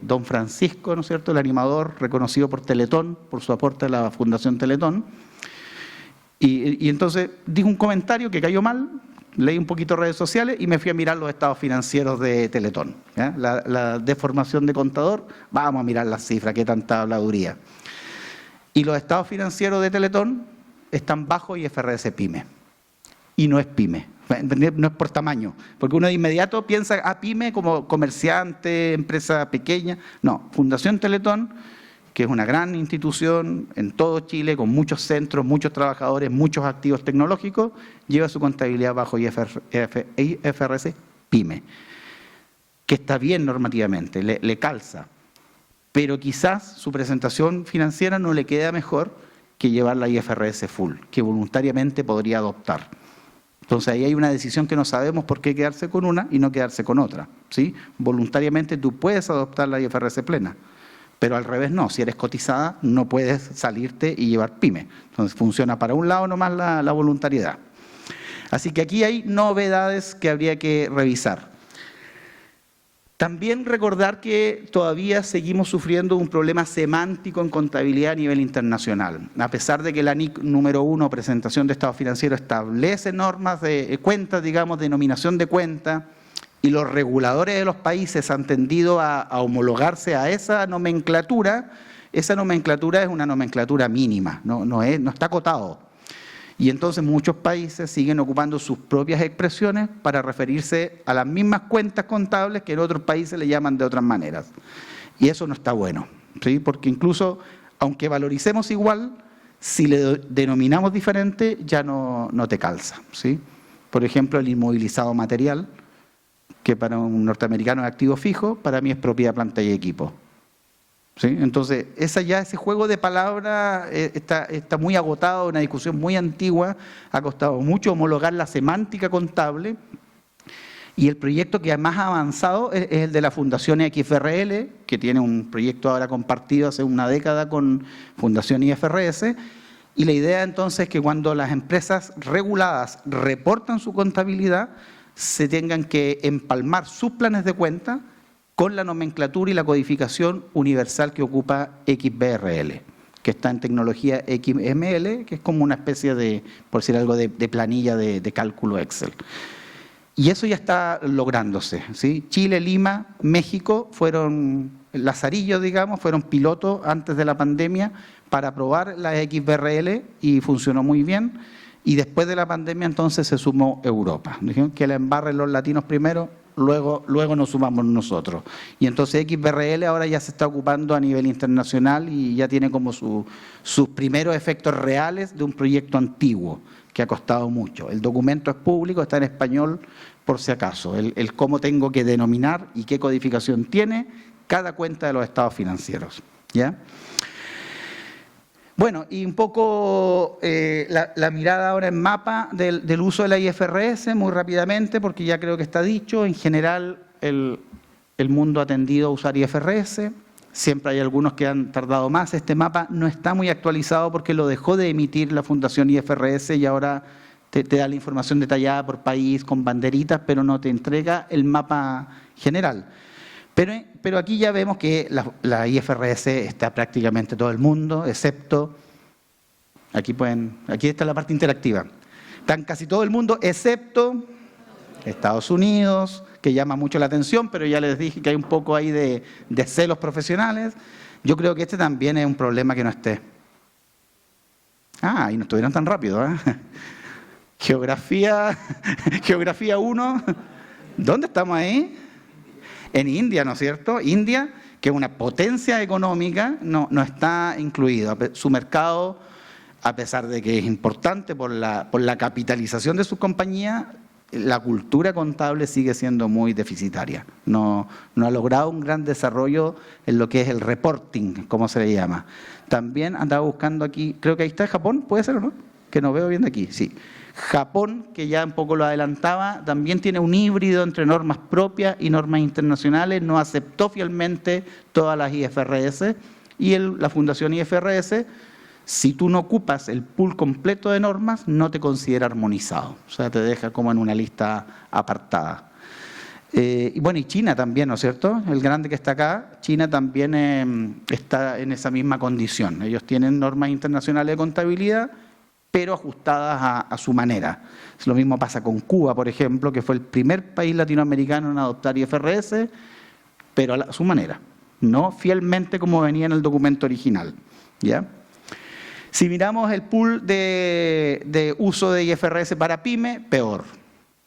don Francisco, ¿no es cierto?, el animador reconocido por Teletón, por su aporte a la Fundación Teletón, Y entonces dije un comentario que cayó mal, leí un poquito redes sociales y me fui a mirar los estados financieros de Teletón. ¿Ya? La deformación de contador, vamos a mirar las cifras, qué tanta habladuría. Y los estados financieros de Teletón están bajo IFRS PYME. Y no es PYME, no es por tamaño. Porque uno de inmediato piensa a PYME como comerciante, empresa pequeña. No, Fundación Teletón, que es una gran institución en todo Chile, con muchos centros, muchos trabajadores, muchos activos tecnológicos, lleva su contabilidad bajo IFRS PYME, que está bien normativamente, le calza, pero quizás su presentación financiera no le queda mejor que llevar la IFRS Full, que voluntariamente podría adoptar. Entonces ahí hay una decisión que no sabemos por qué quedarse con una y no quedarse con otra, ¿sí? Voluntariamente tú puedes adoptar la IFRS plena, pero al revés no, si eres cotizada no puedes salirte y llevar PYME. Entonces funciona para un lado nomás la voluntariedad. Así que aquí hay novedades que habría que revisar. También recordar que todavía seguimos sufriendo un problema semántico en contabilidad a nivel internacional. A pesar de que la NIC número 1, presentación de estado financiero, establece normas de cuentas, digamos, denominación de cuenta, y los reguladores de los países han tendido a homologarse a esa nomenclatura es una nomenclatura mínima, no está acotado. Y entonces muchos países siguen ocupando sus propias expresiones para referirse a las mismas cuentas contables que en otros países le llaman de otras maneras. Y eso no está bueno, ¿sí? Porque incluso, aunque valoricemos igual, si le denominamos diferente, ya no te calza, ¿sí? Por ejemplo, el inmovilizado material, que para un norteamericano es activo fijo, para mí es propiedad, planta y equipo. ¿Sí? Entonces, ese juego de palabras está muy agotado, una discusión muy antigua, ha costado mucho homologar la semántica contable, y el proyecto que más ha avanzado es el de la Fundación XBRL, que tiene un proyecto ahora compartido hace una década con Fundación IFRS, y la idea entonces es que cuando las empresas reguladas reportan su contabilidad, se tengan que empalmar sus planes de cuenta con la nomenclatura y la codificación universal que ocupa XBRL, que está en tecnología XML, que es como una especie de, por decir algo, de planilla de cálculo Excel. Y eso ya está lográndose, ¿sí? Chile, Lima, México fueron lazarillos, digamos, fueron pilotos antes de la pandemia para probar la XBRL y funcionó muy bien. Y después de la pandemia entonces se sumó Europa. Dijeron que la embarren los latinos primero, luego nos sumamos nosotros. Y entonces XBRL ahora ya se está ocupando a nivel internacional y ya tiene como sus primeros efectos reales de un proyecto antiguo que ha costado mucho. El documento es público, está en español por si acaso. El cómo tengo que denominar y qué codificación tiene cada cuenta de los estados financieros, ¿ya? Bueno, y un poco la mirada ahora en mapa del uso de la IFRS, muy rápidamente, porque ya creo que está dicho. En general, el mundo ha tendido a usar IFRS. Siempre hay algunos que han tardado más. Este mapa no está muy actualizado porque lo dejó de emitir la Fundación IFRS y ahora te da la información detallada por país con banderitas, pero no te entrega el mapa general. Pero aquí ya vemos que la IFRS está prácticamente todo el mundo, excepto, aquí está la parte interactiva, están casi todo el mundo, excepto Estados Unidos, que llama mucho la atención, pero ya les dije que hay un poco ahí de celos profesionales. Yo creo que este también es un problema que no esté. Y no estuvieron tan rápido, ¿eh? Geografía 1, ¿dónde estamos ahí? En India, ¿no es cierto? India, que es una potencia económica, no está incluido. Su mercado, a pesar de que es importante por la capitalización de sus compañías, la cultura contable sigue siendo muy deficitaria. No ha logrado un gran desarrollo en lo que es el reporting, como se le llama. También andaba buscando aquí, creo que ahí está Japón, ¿puede ser o no? Que no veo bien de aquí, sí. Japón, que ya un poco lo adelantaba, también tiene un híbrido entre normas propias y normas internacionales, no aceptó fielmente todas las IFRS y la Fundación IFRS, si tú no ocupas el pool completo de normas, no te considera armonizado, o sea, te deja como en una lista apartada. Y bueno, y China también, ¿no es cierto? El grande que está acá, China también está en esa misma condición. Ellos tienen normas internacionales de contabilidad pero ajustadas a su manera. Lo mismo pasa con Cuba, por ejemplo, que fue el primer país latinoamericano en adoptar IFRS, pero a su manera, no fielmente como venía en el documento original, ¿ya? Si miramos el pool de uso de IFRS para PYME, peor.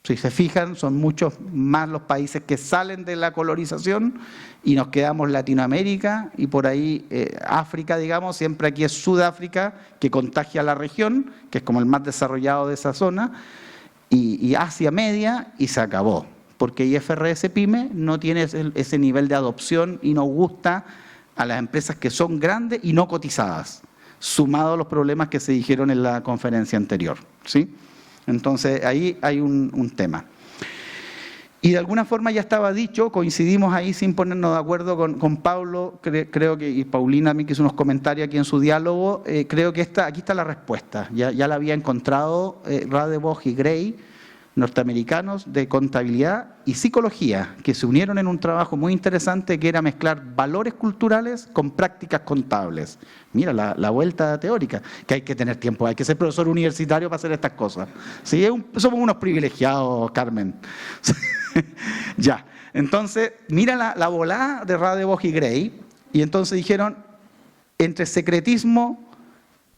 Si se fijan, son muchos más los países que salen de la colorización y nos quedamos Latinoamérica y por ahí África, digamos, siempre aquí es Sudáfrica, que contagia a la región, que es como el más desarrollado de esa zona, y Asia Media, y se acabó. Porque IFRS PYME no tiene ese nivel de adopción y nos gusta a las empresas que son grandes y no cotizadas, sumado a los problemas que se dijeron en la conferencia anterior, ¿sí? Entonces, ahí hay un tema. Y de alguna forma ya estaba dicho, coincidimos ahí sin ponernos de acuerdo con Pablo, creo que, y Paulina a mí que hizo unos comentarios aquí en su diálogo, creo que aquí está la respuesta. Ya la había encontrado Radebosch y Gray, norteamericanos de contabilidad y psicología, que se unieron en un trabajo muy interesante que era mezclar valores culturales con prácticas contables. Mira, la vuelta teórica, que hay que tener tiempo, hay que ser profesor universitario para hacer estas cosas. ¿Sí? Somos unos privilegiados, Carmen. Ya, entonces, mira la volada de Radebosch y Gray, y entonces dijeron, entre secretismo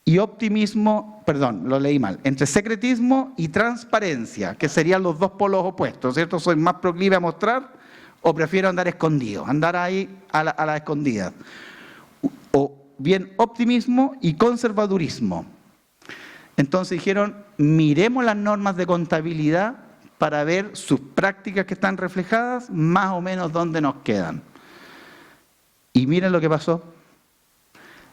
y optimismo, perdón, lo leí mal, entre secretismo y transparencia, que serían los dos polos opuestos, ¿cierto? ¿Soy más proclive a mostrar o prefiero andar escondido, andar ahí a la escondida? O bien optimismo y conservadurismo. Entonces dijeron, miremos las normas de contabilidad para ver sus prácticas que están reflejadas, más o menos dónde nos quedan. Y miren lo que pasó.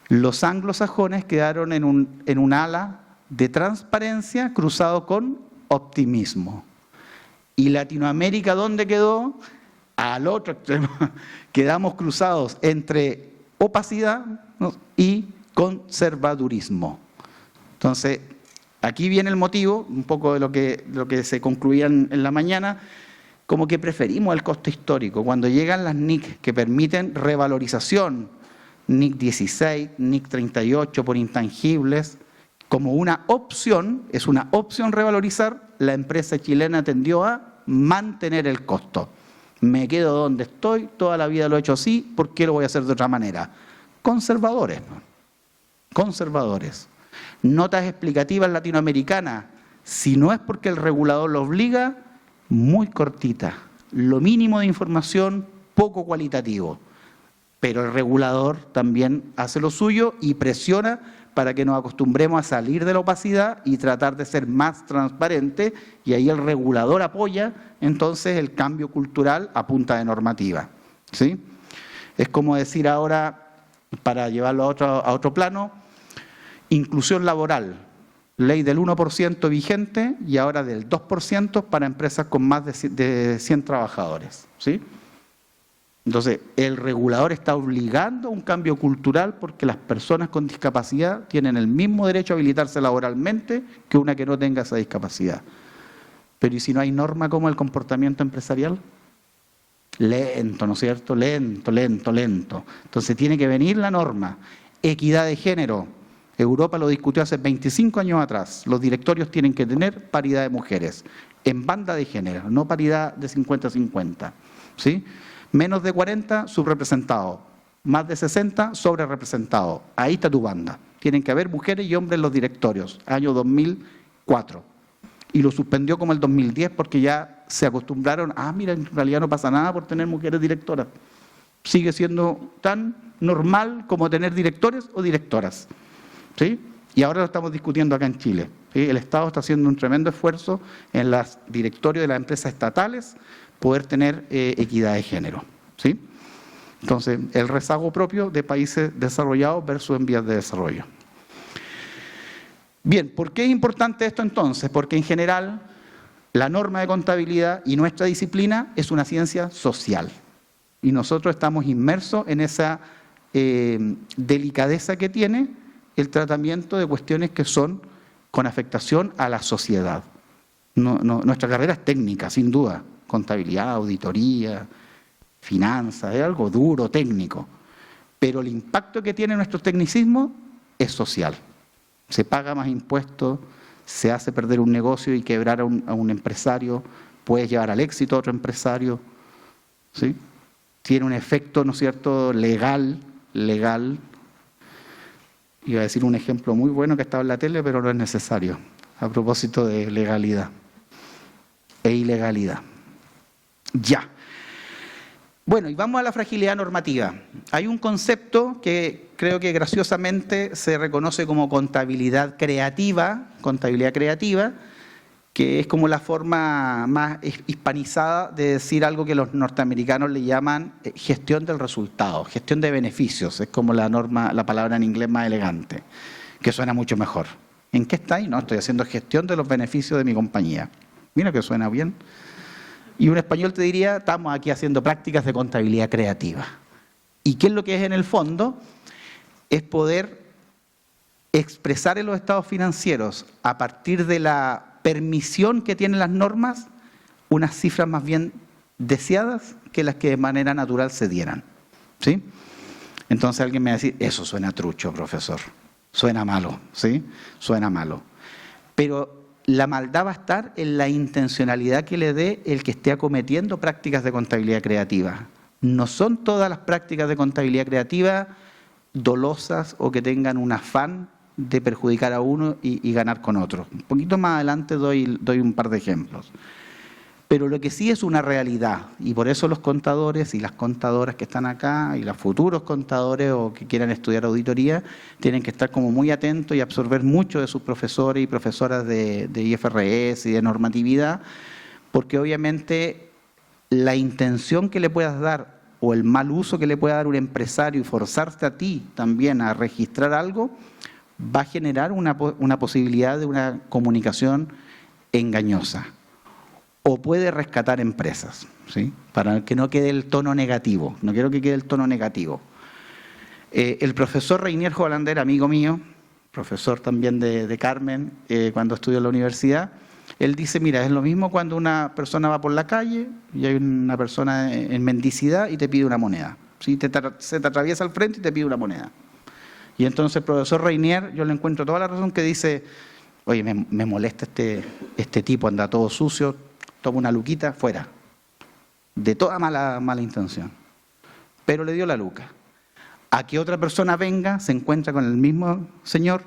Los anglosajones quedaron en un ala de transparencia cruzado con optimismo. ¿Y Latinoamérica dónde quedó? Al otro extremo. Quedamos cruzados entre opacidad, ¿no?, y conservadurismo. Entonces, aquí viene el motivo, un poco de lo que se concluía en la mañana, como que preferimos el costo histórico. Cuando llegan las NIC que permiten revalorización, NIC 16, NIC 38 por intangibles, como una opción, es una opción revalorizar, la empresa chilena tendió a mantener el costo. Me quedo donde estoy, toda la vida lo he hecho así, ¿por qué lo voy a hacer de otra manera? Conservadores, ¿no? Conservadores. Notas explicativas latinoamericanas, si no es porque el regulador lo obliga, muy cortita. Lo mínimo de información, poco cualitativo. Pero el regulador también hace lo suyo y presiona para que nos acostumbremos a salir de la opacidad y tratar de ser más transparente, y ahí el regulador apoya entonces el cambio cultural a punta de normativa, ¿sí? Es como decir ahora, para llevarlo a otro plano, inclusión laboral, ley del 1% vigente y ahora del 2% para empresas con más de 100 trabajadores, ¿sí? Entonces, el regulador está obligando a un cambio cultural porque las personas con discapacidad tienen el mismo derecho a habilitarse laboralmente que una que no tenga esa discapacidad. Pero ¿y si no hay norma como el comportamiento empresarial? Lento, ¿no es cierto? Lento. Entonces tiene que venir la norma. Equidad de género. Europa lo discutió hace 25 años atrás. Los directorios tienen que tener paridad de mujeres en banda de género, no paridad de 50-50, ¿sí? Menos de 40, subrepresentado. Más de 60, sobrerepresentado. Ahí está tu banda. Tienen que haber mujeres y hombres en los directorios. Año 2004. Y lo suspendió como el 2010 porque ya se acostumbraron. Mira, en realidad no pasa nada por tener mujeres directoras. Sigue siendo tan normal como tener directores o directoras, ¿sí? Y ahora lo estamos discutiendo acá en Chile, ¿sí? El Estado está haciendo un tremendo esfuerzo en los directorios de las empresas estatales poder tener equidad de género, ¿sí? Entonces, el rezago propio de países desarrollados versus en vías de desarrollo. Bien, ¿por qué es importante esto entonces? Porque en general la norma de contabilidad y nuestra disciplina es una ciencia social. Y nosotros estamos inmersos en esa delicadeza que tiene el tratamiento de cuestiones que son con afectación a la sociedad. Nuestra carrera es técnica, sin duda. Contabilidad, auditoría, finanzas, es algo duro, técnico. Pero el impacto que tiene nuestro tecnicismo es social, Se paga más impuestos, se hace perder un negocio y quebrar a un empresario, puedes llevar al éxito a otro empresario, ¿sí? Tiene un efecto, ¿no es cierto?, legal. Iba a decir un ejemplo muy bueno que estaba en la tele, pero no es necesario, a propósito de legalidad e ilegalidad. Ya. Bueno, y vamos a la fragilidad normativa. Hay un concepto que creo que graciosamente se reconoce como contabilidad creativa, que es como la forma más hispanizada de decir algo que los norteamericanos le llaman gestión del resultado, gestión de beneficios, es como la norma, la palabra en inglés más elegante, que suena mucho mejor. ¿En qué estáis? No, estoy haciendo gestión de los beneficios de mi compañía. Mira que suena bien. Y un español te diría, estamos aquí haciendo prácticas de contabilidad creativa. ¿Y qué es lo que es en el fondo? Es poder expresar en los estados financieros, a partir de la permisión que tienen las normas, unas cifras más bien deseadas que las que de manera natural se dieran. ¿Sí? Entonces alguien me va a decir, eso suena trucho, profesor. Suena malo, ¿sí? Suena malo. Pero la maldad va a estar en la intencionalidad que le dé el que esté acometiendo prácticas de contabilidad creativa. No son todas las prácticas de contabilidad creativa dolosas o que tengan un afán de perjudicar a uno y ganar con otro. Un poquito más adelante doy un par de ejemplos. Pero lo que sí es una realidad, y por eso los contadores y las contadoras que están acá, y los futuros contadores o que quieran estudiar auditoría, tienen que estar como muy atentos y absorber mucho de sus profesores y profesoras de IFRS y de normatividad, porque obviamente la intención que le puedas dar o el mal uso que le pueda dar un empresario y forzarte a ti también a registrar algo, va a generar una posibilidad de una comunicación engañosa. O puede rescatar empresas, ¿sí? Para que no quede el tono negativo. No quiero que quede el tono negativo. El profesor Reinier Hollander, amigo mío, profesor también de Carmen, cuando estudió en la universidad, él dice, mira, es lo mismo cuando una persona va por la calle y hay una persona en mendicidad y te pide una moneda. ¿Sí? Se te atraviesa al frente y te pide una moneda. Y entonces el profesor Reinier, yo le encuentro toda la razón que dice, oye, me molesta este tipo, anda todo sucio, toma una luquita, fuera. De toda mala intención. Pero le dio la luca. A que otra persona venga, se encuentra con el mismo señor,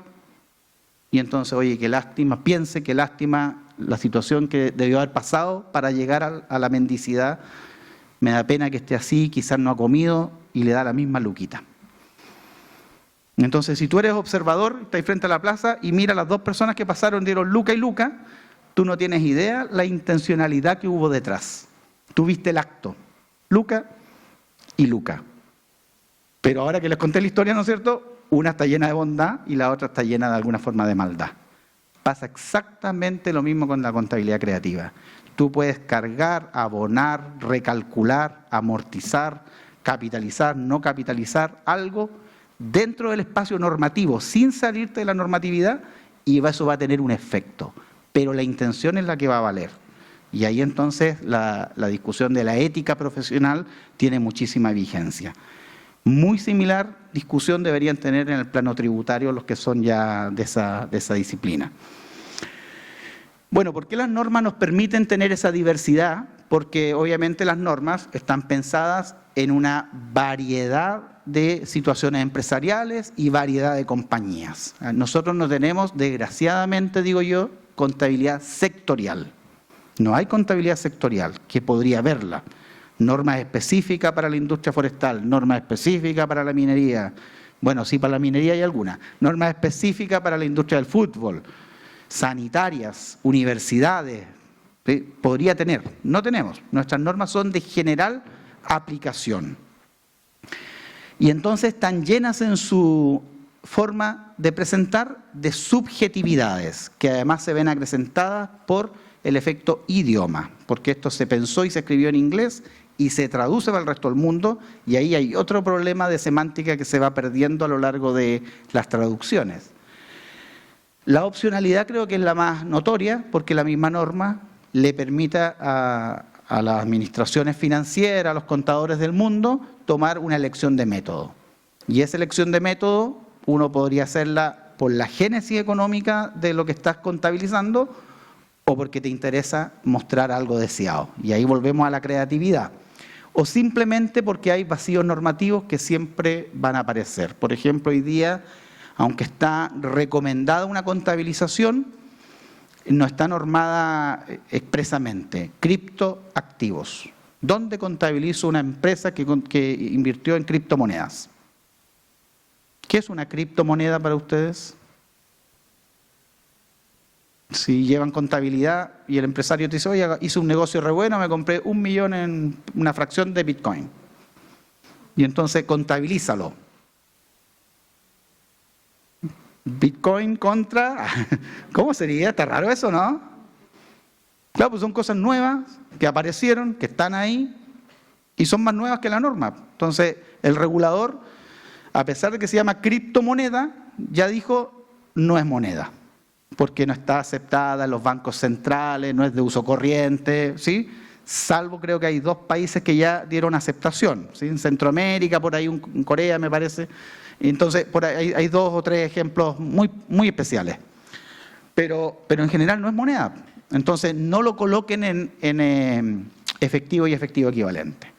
y entonces, oye, qué lástima, piense qué lástima la situación que debió haber pasado para llegar a la mendicidad. Me da pena que esté así, quizás no ha comido, y le da la misma luquita. Entonces, si tú eres observador, estás frente a la plaza y mira a las dos personas que pasaron, dieron luca y luca, tú no tienes idea la intencionalidad que hubo detrás. Tú viste el acto, luca y luca. Pero ahora que les conté la historia, ¿no es cierto?, una está llena de bondad y la otra está llena de alguna forma de maldad. Pasa exactamente lo mismo con la contabilidad creativa. Tú puedes cargar, abonar, recalcular, amortizar, capitalizar, no capitalizar algo dentro del espacio normativo, sin salirte de la normatividad, y eso va a tener un efecto. Pero la intención es la que va a valer. Y ahí entonces la discusión de la ética profesional tiene muchísima vigencia. Muy similar discusión deberían tener en el plano tributario los que son ya de esa disciplina. Bueno, ¿por qué las normas nos permiten tener esa diversidad? Porque obviamente las normas están pensadas en una variedad de situaciones empresariales y variedad de compañías. Nosotros no tenemos, desgraciadamente digo yo, contabilidad sectorial. No hay contabilidad sectorial, que podría haberla. Normas específicas para la industria forestal, normas específicas para la minería. Bueno, sí, para la minería hay algunas. Normas específicas para la industria del fútbol, sanitarias, universidades. ¿Sí? Podría tener, no tenemos. Nuestras normas son de general aplicación. Y entonces están llenas en su forma de presentar de subjetividades, que además se ven acrecentadas por el efecto idioma, porque esto se pensó y se escribió en inglés y se traduce para el resto del mundo, y ahí hay otro problema de semántica que se va perdiendo a lo largo de las traducciones. La opcionalidad creo que es la más notoria, porque la misma norma le permite a las administraciones financieras, a los contadores del mundo, tomar una elección de método. Y esa elección de método uno podría hacerla por la génesis económica de lo que estás contabilizando o porque te interesa mostrar algo deseado. Y ahí volvemos a la creatividad. O simplemente porque hay vacíos normativos que siempre van a aparecer. Por ejemplo, hoy día, aunque está recomendada una contabilización, no está normada expresamente. Criptoactivos. ¿Dónde contabilizo una empresa que invirtió en criptomonedas? ¿Qué es una criptomoneda para ustedes? Si llevan contabilidad y el empresario te dice, oye, hice un negocio re bueno, me compré 1 millón en una fracción de Bitcoin. Y entonces contabilízalo. Bitcoin contra... ¿Cómo sería? Está raro eso, ¿no? Claro, pues son cosas nuevas que aparecieron, que están ahí y son más nuevas que la norma. Entonces, el regulador, a pesar de que se llama criptomoneda, ya dijo, no es moneda, porque no está aceptada en los bancos centrales, no es de uso corriente, ¿sí? Salvo creo que hay 2 países que ya dieron aceptación, ¿sí? En Centroamérica, por ahí en Corea me parece. Entonces, por ahí hay 2 o 3 ejemplos muy, muy especiales. Pero en general no es moneda. Entonces, no lo coloquen en efectivo y efectivo equivalente.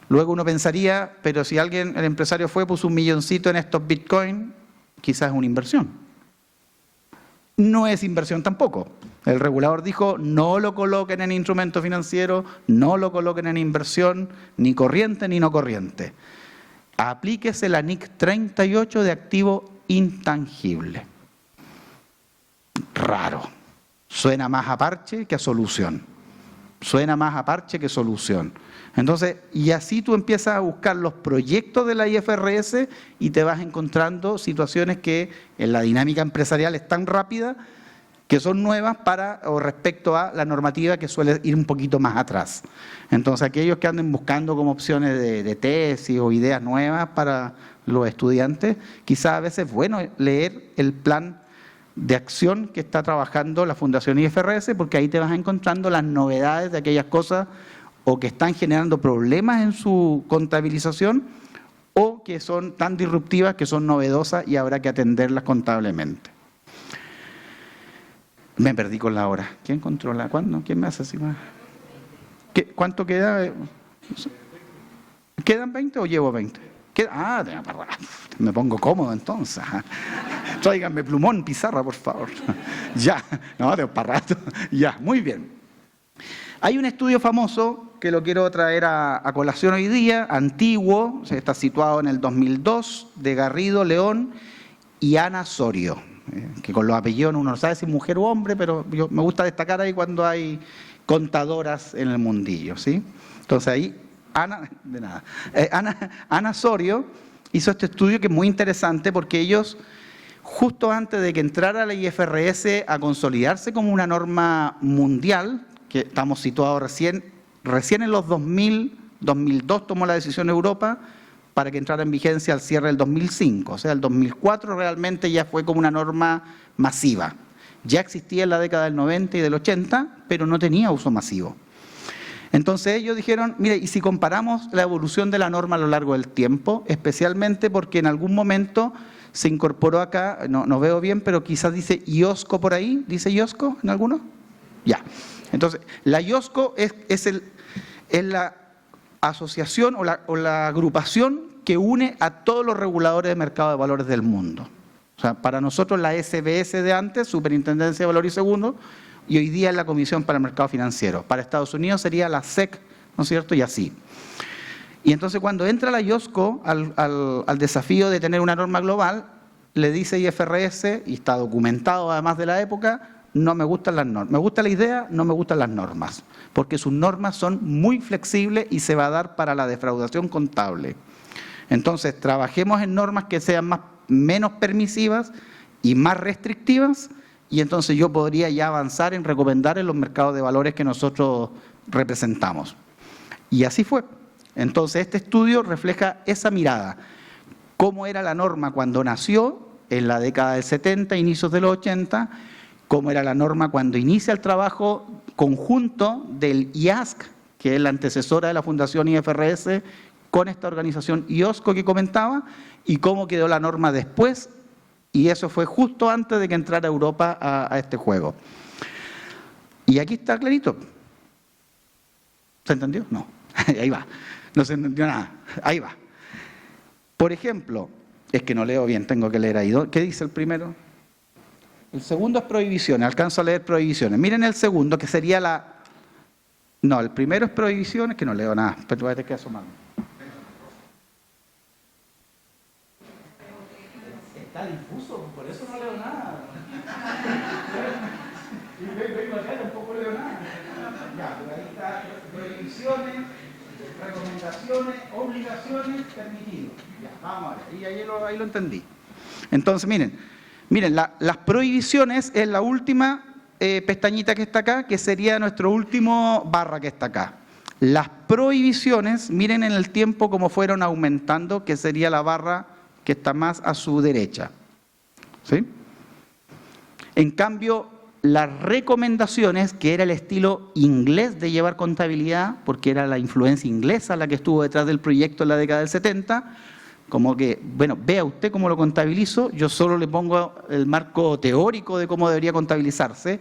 Luego uno pensaría, pero si el empresario puso 1 milloncito en estos Bitcoin, quizás es una inversión. No es inversión tampoco. El regulador dijo, no lo coloquen en instrumento financiero, no lo coloquen en inversión, ni corriente ni no corriente. Aplíquese la NIC 38 de activo intangible. Raro. Suena más a parche que a solución. Suena más a parche que solución. Entonces, y así tú empiezas a buscar los proyectos de la IFRS y te vas encontrando situaciones que en la dinámica empresarial es tan rápida que son nuevas respecto a la normativa que suele ir un poquito más atrás. Entonces, aquellos que anden buscando como opciones de tesis o ideas nuevas para los estudiantes, quizás a veces es bueno leer el plan de acción que está trabajando la Fundación IFRS, porque ahí te vas encontrando las novedades de aquellas cosas o que están generando problemas en su contabilización o que son tan disruptivas que son novedosas y habrá que atenderlas contablemente. Me perdí con la hora. ¿Quién controla? ¿Cuándo? ¿Quién me hace así más? ¿Cuánto queda? ¿Quedan 20 o llevo 20? Me pongo cómodo entonces. Tráiganme plumón, pizarra, por favor. Ya, no, de para rato. Ya, muy bien. Hay un estudio famoso que lo quiero traer a colación hoy día, antiguo, está situado en el 2002, de Garrido León y Ana Sorio, que con los apellidos uno no sabe si es mujer o hombre, pero me gusta destacar ahí cuando hay contadoras en el mundillo, ¿sí? Entonces ahí, Ana Sorio hizo este estudio que es muy interesante porque ellos, justo antes de que entrara la IFRS a consolidarse como una norma mundial, que estamos situados recién en los 2002 tomó la decisión Europa para que entrara en vigencia al cierre del 2005, o sea, el 2004 realmente ya fue como una norma masiva. Ya existía en la década del 90 y del 80, pero no tenía uso masivo. Entonces ellos dijeron, mire, y si comparamos la evolución de la norma a lo largo del tiempo, especialmente porque en algún momento se incorporó acá, no veo bien, pero quizás dice IOSCO por ahí, ¿dice IOSCO en alguno? Ya. Entonces, la IOSCO es la asociación o la agrupación que une a todos los reguladores de mercado de valores del mundo. O sea, para nosotros la SBS de antes, Superintendencia de Valores y Seguros, y hoy día es la Comisión para el Mercado Financiero. Para Estados Unidos sería la SEC, ¿no es cierto? Y así. Y entonces cuando entra la IOSCO al desafío de tener una norma global, le dice IFRS, y está documentado además de la época, no me gustan las normas. Me gusta la idea, no me gustan las normas, porque sus normas son muy flexibles y se va a dar para la defraudación contable. Entonces, trabajemos en normas que sean menos permisivas y más restrictivas, y entonces yo podría ya avanzar en recomendar en los mercados de valores que nosotros representamos. Y así fue. Entonces, este estudio refleja esa mirada. Cómo era la norma cuando nació, en la década del 70, inicios de los 80, cómo era la norma cuando inicia el trabajo conjunto del IASC, que es la antecesora de la Fundación IFRS, con esta organización IOSCO que comentaba, y cómo quedó la norma después, y eso fue justo antes de que entrara Europa a este juego. Y aquí está clarito. ¿Se entendió? No. Ahí va. No se entendió nada. Ahí va. Por ejemplo, es que no leo bien, tengo que leer ahí. ¿Qué dice el primero? El segundo es prohibiciones. Alcanzo a leer prohibiciones. Miren el segundo, que sería la... No, el primero es prohibiciones, que no leo nada. Pero voy a tener que asomarme. Está difuso, por eso no leo nada. Vengo acá y tampoco leo nada. Ya, por ahí está prohibiciones, recomendaciones, obligaciones, permitidos. Ya, vamos a ver. Y ahí lo entendí. Entonces, miren, las prohibiciones es la última pestañita que está acá, que sería nuestro último barra que está acá. Las prohibiciones, miren en el tiempo cómo fueron aumentando, que sería la barra que está más a su derecha. ¿Sí? En cambio, las recomendaciones, que era el estilo inglés de llevar contabilidad, porque era la influencia inglesa la que estuvo detrás del proyecto en la década del 70, como que, bueno, vea usted cómo lo contabilizo, yo solo le pongo el marco teórico de cómo debería contabilizarse.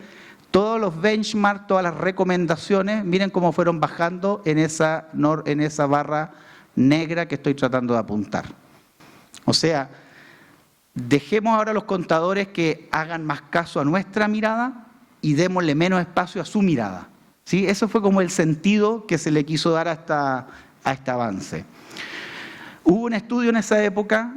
Todos los benchmarks, todas las recomendaciones, miren cómo fueron bajando en esa barra negra que estoy tratando de apuntar. O sea, dejemos ahora a los contadores que hagan más caso a nuestra mirada y démosle menos espacio a su mirada. ¿Sí? Eso fue como el sentido que se le quiso dar a este avance. Hubo un estudio en esa época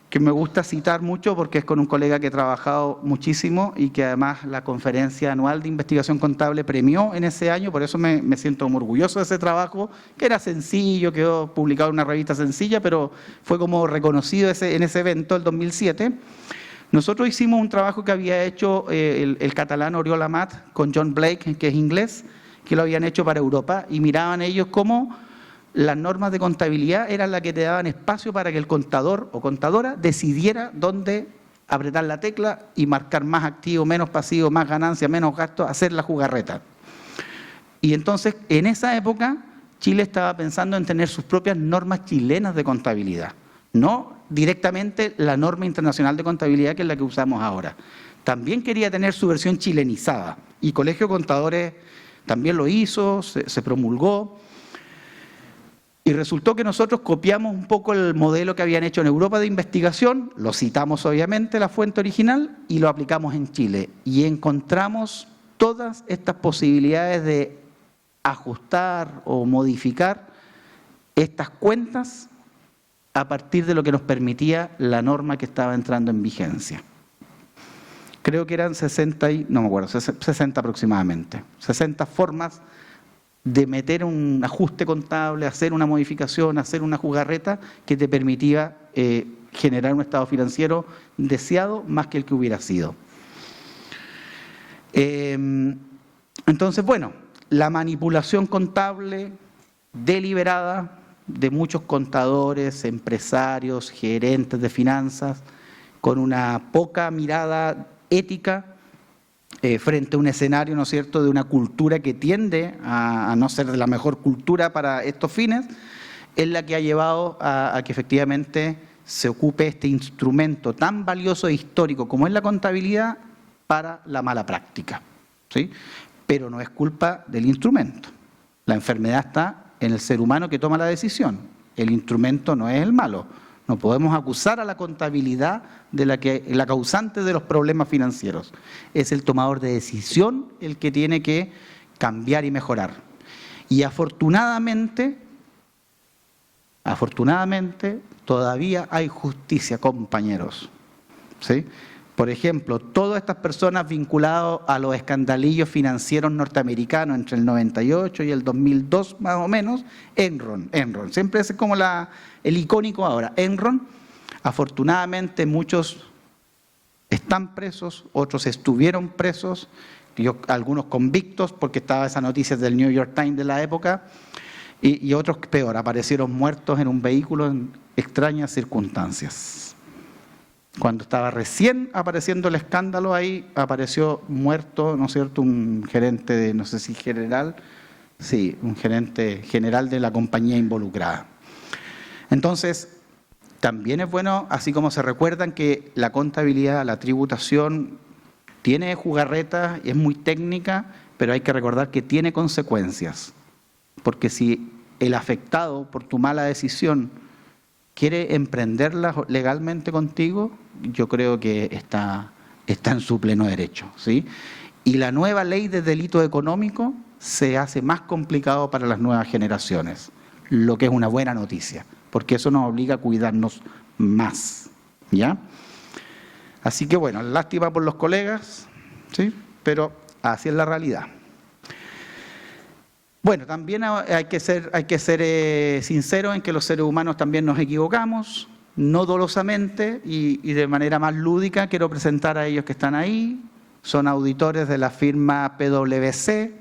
que me gusta citar mucho porque es con un colega que he trabajado muchísimo y que además la conferencia anual de investigación contable premió en ese año, por eso me siento muy orgulloso de ese trabajo, que era sencillo, quedó publicado en una revista sencilla, pero fue como reconocido en ese evento, el 2007. Nosotros hicimos un trabajo que había hecho el catalán Oriol Amat con John Blake, que es inglés, que lo habían hecho para Europa, y miraban ellos cómo las normas de contabilidad eran las que te daban espacio para que el contador o contadora decidiera dónde apretar la tecla y marcar más activo, menos pasivo, más ganancia, menos gasto, hacer la jugarreta. Y entonces, en esa época, Chile estaba pensando en tener sus propias normas chilenas de contabilidad, no directamente la norma internacional de contabilidad que es la que usamos ahora. También quería tener su versión chilenizada, y Colegio de Contadores también lo hizo, se promulgó. Y resultó que nosotros copiamos un poco el modelo que habían hecho en Europa de investigación, lo citamos obviamente, la fuente original, y lo aplicamos en Chile. Y encontramos todas estas posibilidades de ajustar o modificar estas cuentas a partir de lo que nos permitía la norma que estaba entrando en vigencia. Creo que eran 60 aproximadamente, 60 formas de meter un ajuste contable, hacer una modificación, hacer una jugarreta que te permitía generar un estado financiero deseado más que el que hubiera sido. Entonces, bueno, la manipulación contable deliberada de muchos contadores, empresarios, gerentes de finanzas, con una poca mirada ética, frente a un escenario, ¿no es cierto?, de una cultura que tiende a no ser de la mejor cultura para estos fines, es la que ha llevado a que efectivamente se ocupe este instrumento tan valioso e histórico como es la contabilidad para la mala práctica, ¿sí? Pero no es culpa del instrumento. La enfermedad está en el ser humano que toma la decisión. El instrumento no es el malo. No podemos acusar a la contabilidad de la causante de los problemas financieros. Es el tomador de decisión el que tiene que cambiar y mejorar. Y afortunadamente, todavía hay justicia, compañeros. ¿Sí? Por ejemplo, todas estas personas vinculadas a los escandalillos financieros norteamericanos entre el 98 y el 2002 más o menos, Enron, siempre es como el icónico ahora, Enron, afortunadamente muchos están presos, otros estuvieron presos, algunos convictos porque estaba esa noticia del New York Times de la época, y otros peor, aparecieron muertos en un vehículo en extrañas circunstancias. Cuando estaba recién apareciendo el escándalo, ahí apareció muerto, ¿no es cierto?, un gerente de, no sé si general, sí, un gerente general de la compañía involucrada. Entonces, también es bueno, así como se recuerdan que la contabilidad, la tributación, tiene jugarretas, es muy técnica, pero hay que recordar que tiene consecuencias. Porque si el afectado por tu mala decisión quiere emprenderla legalmente contigo, yo creo que está en su pleno derecho, ¿sí? Y la nueva ley de delito económico se hace más complicado para las nuevas generaciones, lo que es una buena noticia, porque eso nos obliga a cuidarnos más, ¿ya? Así que bueno, lástima por los colegas, ¿sí? Pero así es la realidad. Bueno, también hay que ser sinceros en que los seres humanos también nos equivocamos, no dolosamente y de manera más lúdica. Quiero presentar a ellos que están ahí. Son auditores de la firma PwC.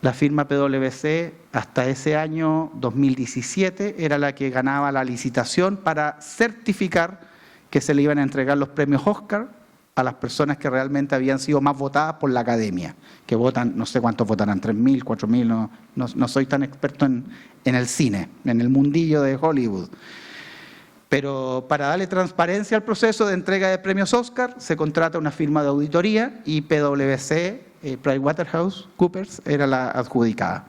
La firma PwC hasta ese año 2017 era la que ganaba la licitación para certificar que se le iban a entregar los premios Oscar a las personas que realmente habían sido más votadas por la academia, que votan, no sé cuántos votarán, 3.000, 4.000, no soy tan experto en el cine, en el mundillo de Hollywood. Pero para darle transparencia al proceso de entrega de premios Oscar, se contrata una firma de auditoría y PwC, PricewaterhouseCoopers, era la adjudicada.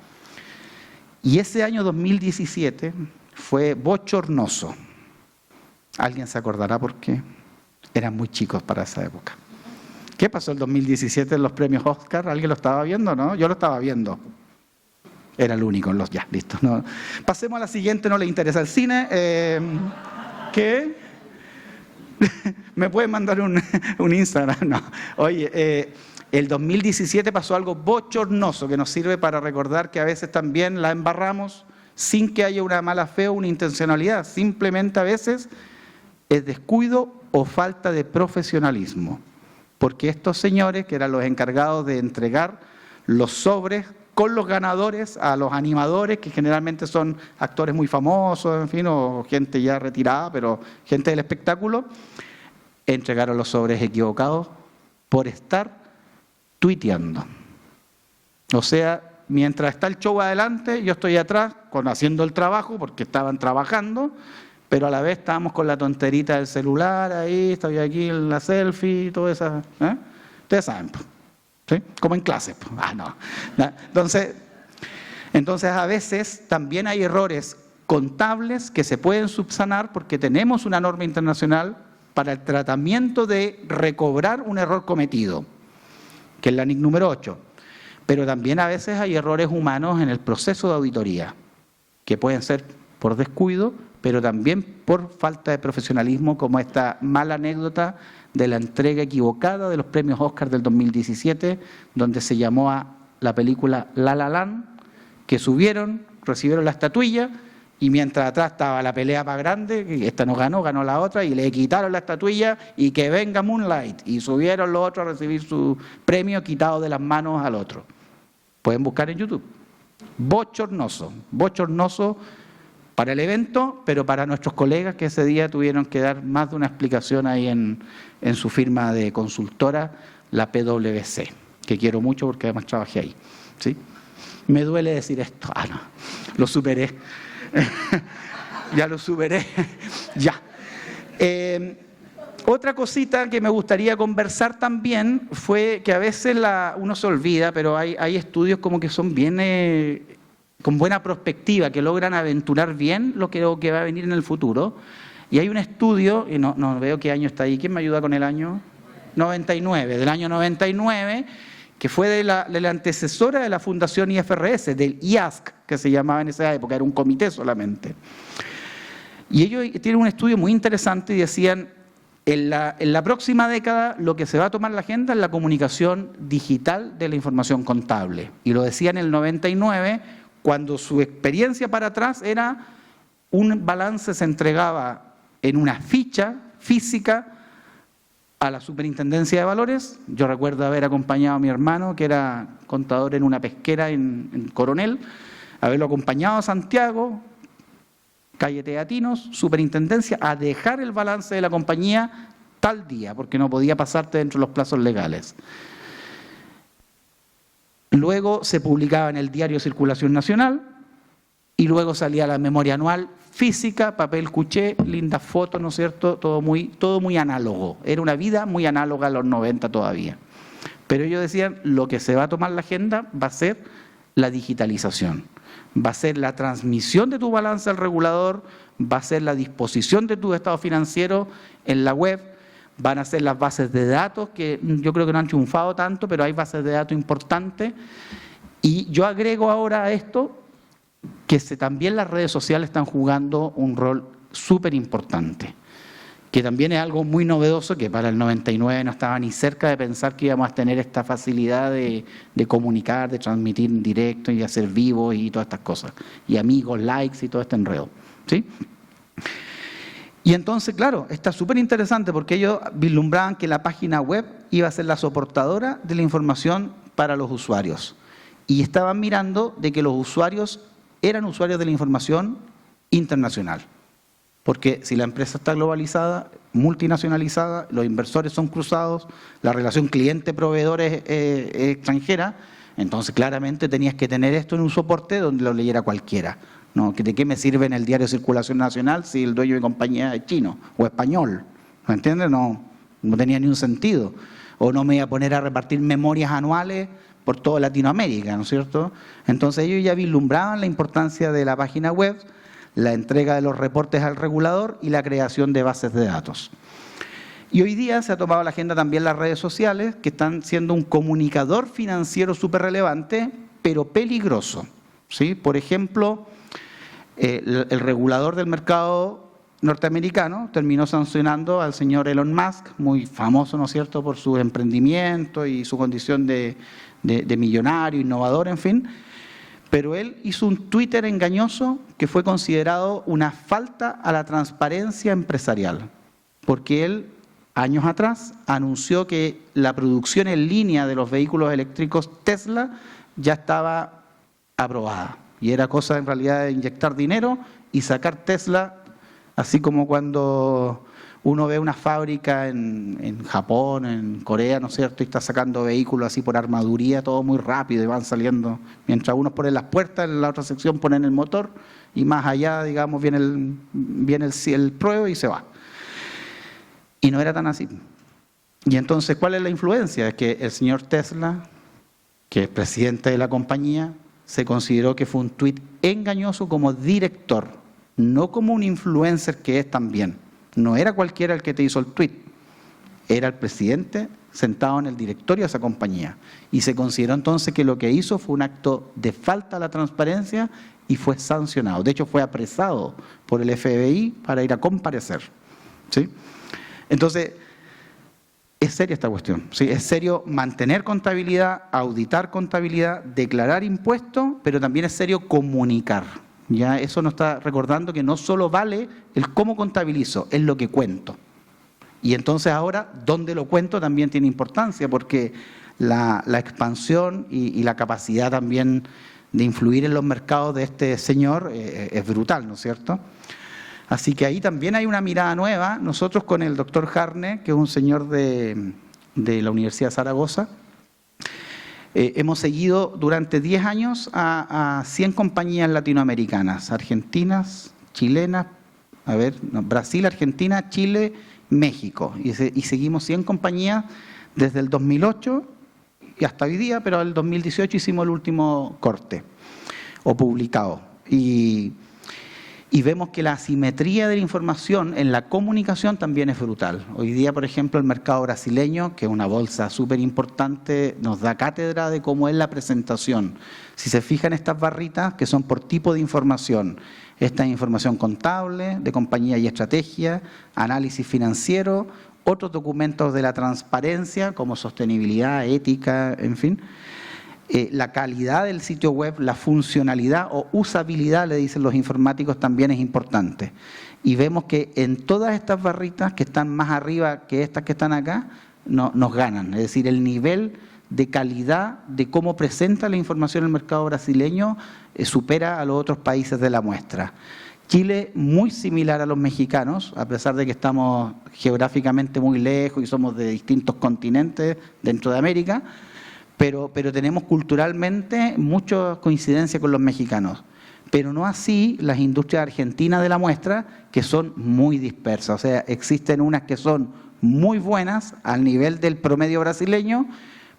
Y ese año 2017 fue bochornoso. ¿Alguien se acordará por qué? Eran muy chicos para esa época. ¿Qué pasó el 2017 en los premios Oscar? ¿Alguien lo estaba viendo, no? Yo lo estaba viendo. Era el único en los... Ya, listo. No. Pasemos a la siguiente, no le interesa el cine. ¿Qué? ¿Me pueden mandar un Instagram? No. Oye, el 2017 pasó algo bochornoso que nos sirve para recordar que a veces también la embarramos sin que haya una mala fe o una intencionalidad. Simplemente a veces es descuido o falta de profesionalismo. Porque estos señores, que eran los encargados de entregar los sobres con los ganadores a los animadores, que generalmente son actores muy famosos, en fin, o gente ya retirada, pero gente del espectáculo, entregaron los sobres equivocados por estar tuiteando. O sea, mientras está el show adelante, yo estoy atrás haciendo el trabajo, porque estaban trabajando, pero a la vez estábamos con la tonterita del celular, ahí, estoy aquí en la selfie, todo eso. Ustedes saben, ¿sí? Como en clase. No. Entonces, a veces también hay errores contables que se pueden subsanar porque tenemos una norma internacional para el tratamiento de recobrar un error cometido, que es la NIC número 8. Pero también a veces hay errores humanos en el proceso de auditoría, que pueden ser por descuido, pero también por falta de profesionalismo, como esta mala anécdota de la entrega equivocada de los premios Oscar del 2017, donde se llamó a la película La La Land, que recibieron la estatuilla, y mientras atrás estaba la pelea más grande, que esta no ganó, ganó la otra, y le quitaron la estatuilla, y que venga Moonlight, y subieron los otros a recibir su premio quitado de las manos al otro. Pueden buscar en YouTube. Bochornoso para el evento, pero para nuestros colegas que ese día tuvieron que dar más de una explicación ahí en su firma de consultora, la PwC, que quiero mucho porque además trabajé ahí, ¿sí? Me duele decir esto. No, lo superé. Ya lo superé. Ya. Otra cosita que me gustaría conversar también fue que a veces uno se olvida, pero hay estudios como que son bien... con buena perspectiva, que logran aventurar bien lo que va a venir en el futuro. Y hay un estudio, y no veo qué año está ahí, ¿quién me ayuda con el año? 99, del año 99, que fue de la antecesora de la Fundación IFRS, del IASC, que se llamaba en esa época, era un comité solamente. Y ellos tienen un estudio muy interesante y decían, en la próxima década lo que se va a tomar la agenda es la comunicación digital de la información contable. Y lo decían en el 99, cuando su experiencia para atrás era un balance se entregaba en una ficha física a la Superintendencia de Valores. Yo recuerdo haber acompañado a mi hermano, que era contador en una pesquera en Coronel, haberlo acompañado a Santiago, calle Teatinos, Superintendencia, a dejar el balance de la compañía tal día, porque no podía pasarte dentro de los plazos legales. Luego se publicaba en el diario Circulación Nacional y luego salía la memoria anual física, papel cuché, lindas fotos, ¿no es cierto? Todo muy análogo. Era una vida muy análoga a los 90 todavía. Pero ellos decían, lo que se va a tomar la agenda va a ser la digitalización, va a ser la transmisión de tu balance al regulador, va a ser la disposición de tu estado financiero en la web, van a ser las bases de datos, que yo creo que no han triunfado tanto, pero hay bases de datos importantes. Y yo agrego ahora a esto que también las redes sociales están jugando un rol súper importante, que también es algo muy novedoso, que para el 99 no estaba ni cerca de pensar que íbamos a tener esta facilidad de comunicar, de transmitir en directo y hacer vivos y todas estas cosas, y amigos, likes y todo este enredo, ¿sí? Y entonces, claro, está súper interesante porque ellos vislumbraban que la página web iba a ser la soportadora de la información para los usuarios. Y estaban mirando de que los usuarios eran usuarios de la información internacional. Porque si la empresa está globalizada, multinacionalizada, los inversores son cruzados, la relación cliente-proveedor es extranjera, entonces claramente tenías que tener esto en un soporte donde lo leyera cualquiera. ¿No? ¿De qué me sirve en el diario de circulación nacional si el dueño de mi compañía es chino o español? ¿Me entiendes? No tenía ni un sentido. O no me iba a poner a repartir memorias anuales por toda Latinoamérica, ¿no es cierto? Entonces ellos ya vislumbraban la importancia de la página web, la entrega de los reportes al regulador y la creación de bases de datos. Y hoy día se ha tomado la agenda también las redes sociales, que están siendo un comunicador financiero súper relevante, pero peligroso, ¿sí? Por ejemplo, el regulador del mercado norteamericano terminó sancionando al señor Elon Musk, muy famoso, ¿no es cierto?, por su emprendimiento y su condición de millonario, innovador, en fin. Pero él hizo un Twitter engañoso que fue considerado una falta a la transparencia empresarial, porque él, años atrás, anunció que la producción en línea de los vehículos eléctricos Tesla ya estaba aprobada. Y era cosa en realidad de inyectar dinero y sacar Tesla, así como cuando uno ve una fábrica en Japón, en Corea, ¿no es cierto?, y está sacando vehículos así por armaduría, todo muy rápido, y van saliendo, mientras unos ponen las puertas, en la otra sección ponen el motor, y más allá, digamos, viene el pruebo y se va. Y no era tan así. Y entonces, ¿cuál es la influencia? Es que el señor Tesla, que es presidente de la compañía, se consideró que fue un tuit engañoso como director, no como un influencer que es también. No era cualquiera el que te hizo el tuit, era el presidente sentado en el directorio de esa compañía. Y se consideró entonces que lo que hizo fue un acto de falta a la transparencia y fue sancionado. De hecho, fue apresado por el FBI para ir a comparecer, ¿sí? Entonces, es seria esta cuestión, ¿sí? Es serio mantener contabilidad, auditar contabilidad, declarar impuestos, pero también es serio comunicar. Ya eso nos está recordando que no solo vale el cómo contabilizo, es lo que cuento. Y entonces ahora, dónde lo cuento también tiene importancia, porque la expansión y la capacidad también de influir en los mercados de este señor es brutal, ¿no es cierto? Así que ahí también hay una mirada nueva. Nosotros con el doctor Harne, que es un señor de la Universidad de Zaragoza, hemos seguido durante 10 años a 100 compañías latinoamericanas, argentinas, chilenas, Brasil, Argentina, Chile, México. Y seguimos 100 compañías desde el 2008 y hasta hoy día, pero el 2018 hicimos el último corte o publicado. Y vemos que la asimetría de la información en la comunicación también es brutal. Hoy día, por ejemplo, el mercado brasileño, que es una bolsa súper importante, nos da cátedra de cómo es la presentación. Si se fijan estas barritas, que son por tipo de información, esta es información contable, de compañía y estrategia, análisis financiero, otros documentos de la transparencia, como sostenibilidad, ética, en fin. La calidad del sitio web, la funcionalidad o usabilidad, le dicen los informáticos, también es importante. Y vemos que en todas estas barritas que están más arriba que estas que están acá, nos ganan. Es decir, el nivel de calidad de cómo presenta la información el mercado brasileño supera a los otros países de la muestra. Chile, muy similar a los mexicanos, a pesar de que estamos geográficamente muy lejos y somos de distintos continentes dentro de América, pero tenemos culturalmente mucha coincidencia con los mexicanos. pero no así las industrias argentinas de la muestra, que son muy dispersas. O sea, existen unas que son muy buenas al nivel del promedio brasileño,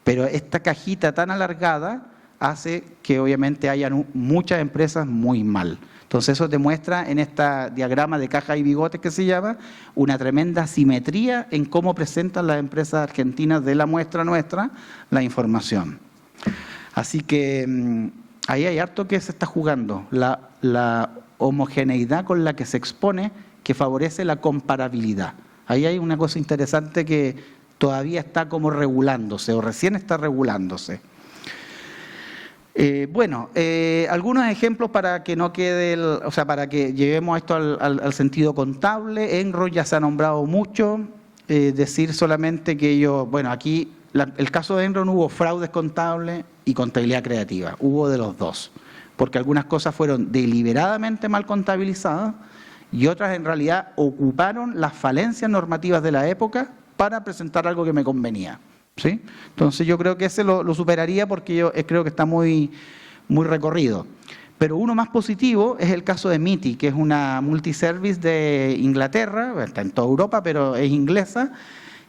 pero esta cajita tan alargada hace que obviamente hayan muchas empresas muy mal. Entonces eso demuestra en este diagrama de caja y bigotes que se llama una tremenda asimetría en cómo presentan las empresas argentinas de la muestra nuestra la información. Así que ahí hay harto que se está jugando, la homogeneidad con la que se expone que favorece la comparabilidad. Ahí hay una cosa interesante que todavía está como regulándose o recién está regulándose. Algunos ejemplos para que no quede, para que llevemos esto al sentido contable. Enron ya se ha nombrado mucho, decir solamente que ellos, aquí el caso de Enron hubo fraudes contables y contabilidad creativa, hubo de los dos, porque algunas cosas fueron deliberadamente mal contabilizadas y otras en realidad ocuparon las falencias normativas de la época para presentar algo que me convenía. ¿Sí? Entonces yo creo que ese lo superaría porque yo creo que está muy recorrido. Pero uno más positivo es el caso de MITI, que es una multiservice de Inglaterra, está en toda Europa, pero es inglesa,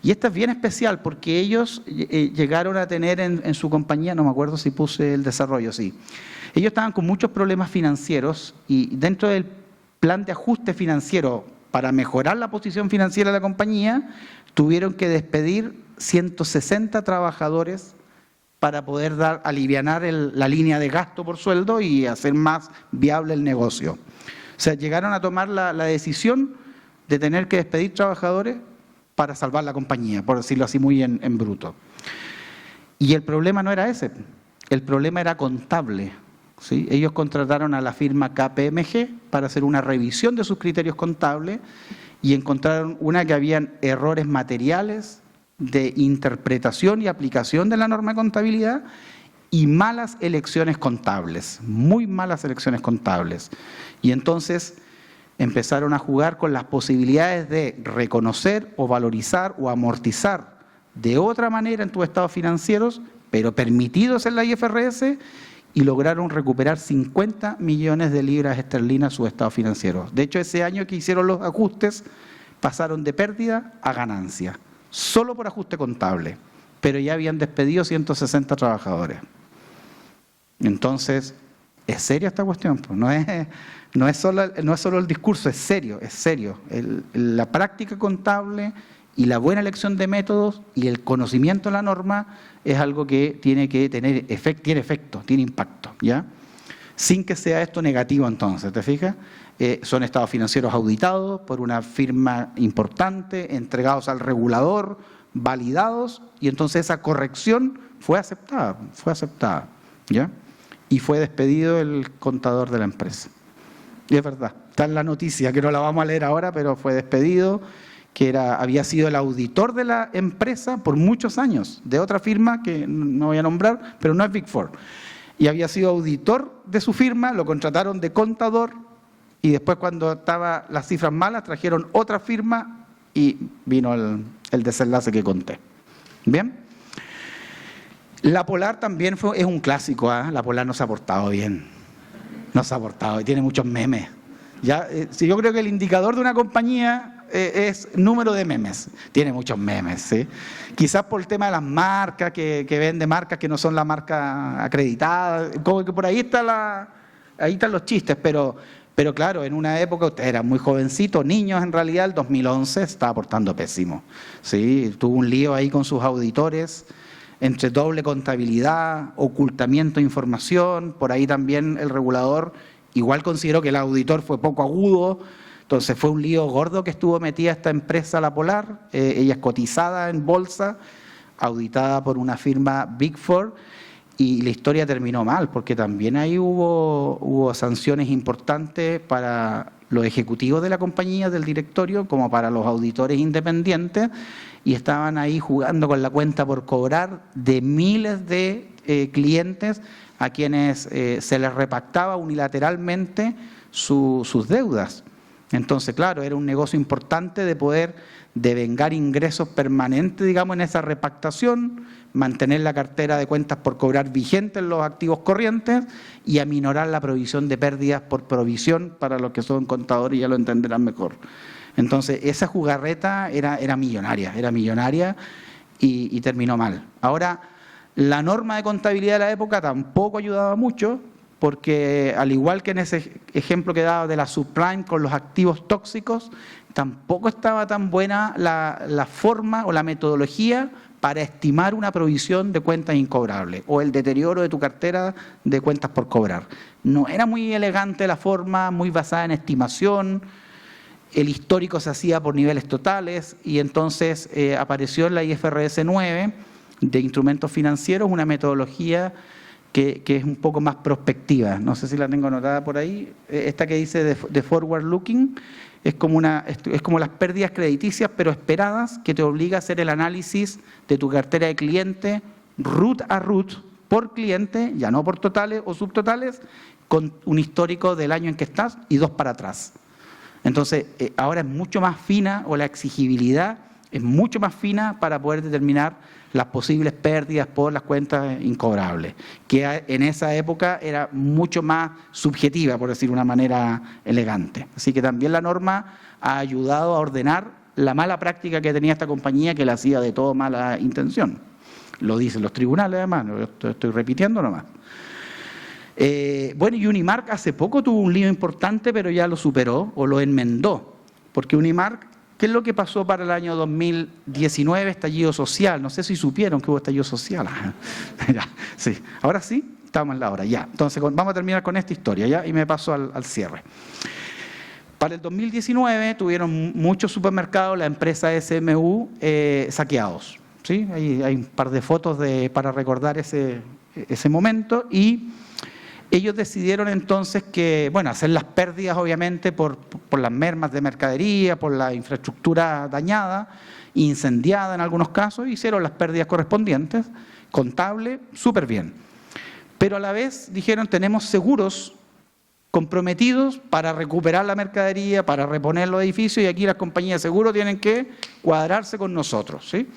y esta es bien especial porque ellos llegaron a tener en su compañía, no me acuerdo si puse el desarrollo, sí. Ellos estaban con muchos problemas financieros y dentro del plan de ajuste financiero para mejorar la posición financiera de la compañía, tuvieron que despedir 160 trabajadores para poder alivianar la línea de gasto por sueldo y hacer más viable el negocio. O sea, llegaron a tomar la decisión de tener que despedir trabajadores para salvar la compañía, por decirlo así muy en bruto. Y el problema no era ese, el problema era contable. ¿Sí? Ellos contrataron a la firma KPMG para hacer una revisión de sus criterios contables y encontraron que habían errores materiales de interpretación y aplicación de la norma de contabilidad y malas elecciones contables, muy malas elecciones contables. Y entonces empezaron a jugar con las posibilidades de reconocer o valorizar o amortizar de otra manera en tus estados financieros, pero permitidos en la IFRS, y lograron recuperar 50 millones de libras esterlinas sus estados financieros. De hecho, ese año que hicieron los ajustes, pasaron de pérdida a ganancia, solo por ajuste contable, pero ya habían despedido 160 trabajadores. Entonces, es seria esta cuestión, pues. No es solo el discurso, es serio, es serio. La práctica contable y la buena elección de métodos y el conocimiento de la norma es algo que tiene que tener efecto, tiene impacto, ¿ya? Sin que sea esto negativo entonces, ¿te fijas? Son estados financieros auditados por una firma importante, entregados al regulador, validados, y entonces esa corrección fue aceptada, ¿ya? Y fue despedido el contador de la empresa. Y es verdad, está en la noticia, que no la vamos a leer ahora, pero fue despedido, que había sido el auditor de la empresa por muchos años, de otra firma que no voy a nombrar, pero no es Big Four. Y había sido auditor de su firma, lo contrataron de contador, y después cuando estaban las cifras malas, trajeron otra firma y vino el desenlace que conté. ¿Bien? La Polar también es un clásico, ¿eh? La Polar no se ha portado bien. No se ha portado, y tiene muchos memes. Si yo creo que el indicador de una compañía es número de memes. Tiene muchos memes, ¿sí? Quizás por el tema de las marcas, que vende marcas que no son la marca acreditada, como que por ahí están los chistes, pero claro, en una época, ustedes eran muy jovencitos, niños en realidad, el 2011 estaba portando pésimo, ¿sí? Tuvo un lío ahí con sus auditores, entre doble contabilidad, ocultamiento de información, por ahí también el regulador igual consideró que el auditor fue poco agudo, entonces fue un lío gordo que estuvo metida esta empresa, La Polar. Ella es cotizada en bolsa, auditada por una firma Big Four, y la historia terminó mal, porque también ahí hubo sanciones importantes para los ejecutivos de la compañía, del directorio, como para los auditores independientes, y estaban ahí jugando con la cuenta por cobrar de miles de clientes a quienes se les repactaba unilateralmente sus deudas. Entonces, claro, era un negocio importante de poder devengar ingresos permanentes, digamos, en esa repactación, mantener la cartera de cuentas por cobrar vigente en los activos corrientes y aminorar la provisión de pérdidas por provisión, para los que son contadores ya lo entenderán mejor. Entonces, esa jugarreta era millonaria y terminó mal. Ahora, la norma de contabilidad de la época tampoco ayudaba mucho, porque al igual que en ese ejemplo que daba de la subprime con los activos tóxicos, tampoco estaba tan buena la forma o la metodología para estimar una provisión de cuentas incobrables o el deterioro de tu cartera de cuentas por cobrar. No era muy elegante la forma, muy basada en estimación. El histórico se hacía por niveles totales y entonces apareció en la IFRS 9 de instrumentos financieros una metodología que es un poco más prospectiva. No sé si la tengo anotada por ahí. Esta que dice de forward looking es como las pérdidas crediticias pero esperadas, que te obliga a hacer el análisis de tu cartera de cliente root a root por cliente, ya no por totales o subtotales, con un histórico del año en que estás y 2 para atrás. Entonces, ahora es mucho más fina, o la exigibilidad es mucho más fina para poder determinar las posibles pérdidas por las cuentas incobrables, que en esa época era mucho más subjetiva, por decir de una manera elegante. Así que también la norma ha ayudado a ordenar la mala práctica que tenía esta compañía, que la hacía de todo mala intención. Lo dicen los tribunales, además, estoy repitiendo nomás. Bueno, y Unimark hace poco tuvo un lío importante, pero ya lo superó o lo enmendó, porque Unimark, ¿qué es lo que pasó para el año 2019? Estallido social. No sé si supieron que hubo estallido social. Ya, sí, ahora sí, estamos en la hora, ya. Entonces vamos a terminar con esta historia, ya, y me paso al cierre. Para el 2019 tuvieron muchos supermercados, la empresa SMU, saqueados. ¿Sí? Hay un par de fotos para recordar ese momento, y ellos decidieron entonces hacer las pérdidas, obviamente, por las mermas de mercadería, por la infraestructura dañada, incendiada en algunos casos, hicieron las pérdidas correspondientes, contable, súper bien. Pero a la vez dijeron, tenemos seguros comprometidos para recuperar la mercadería, para reponer los edificios, y aquí las compañías de seguro tienen que cuadrarse con nosotros, ¿sí?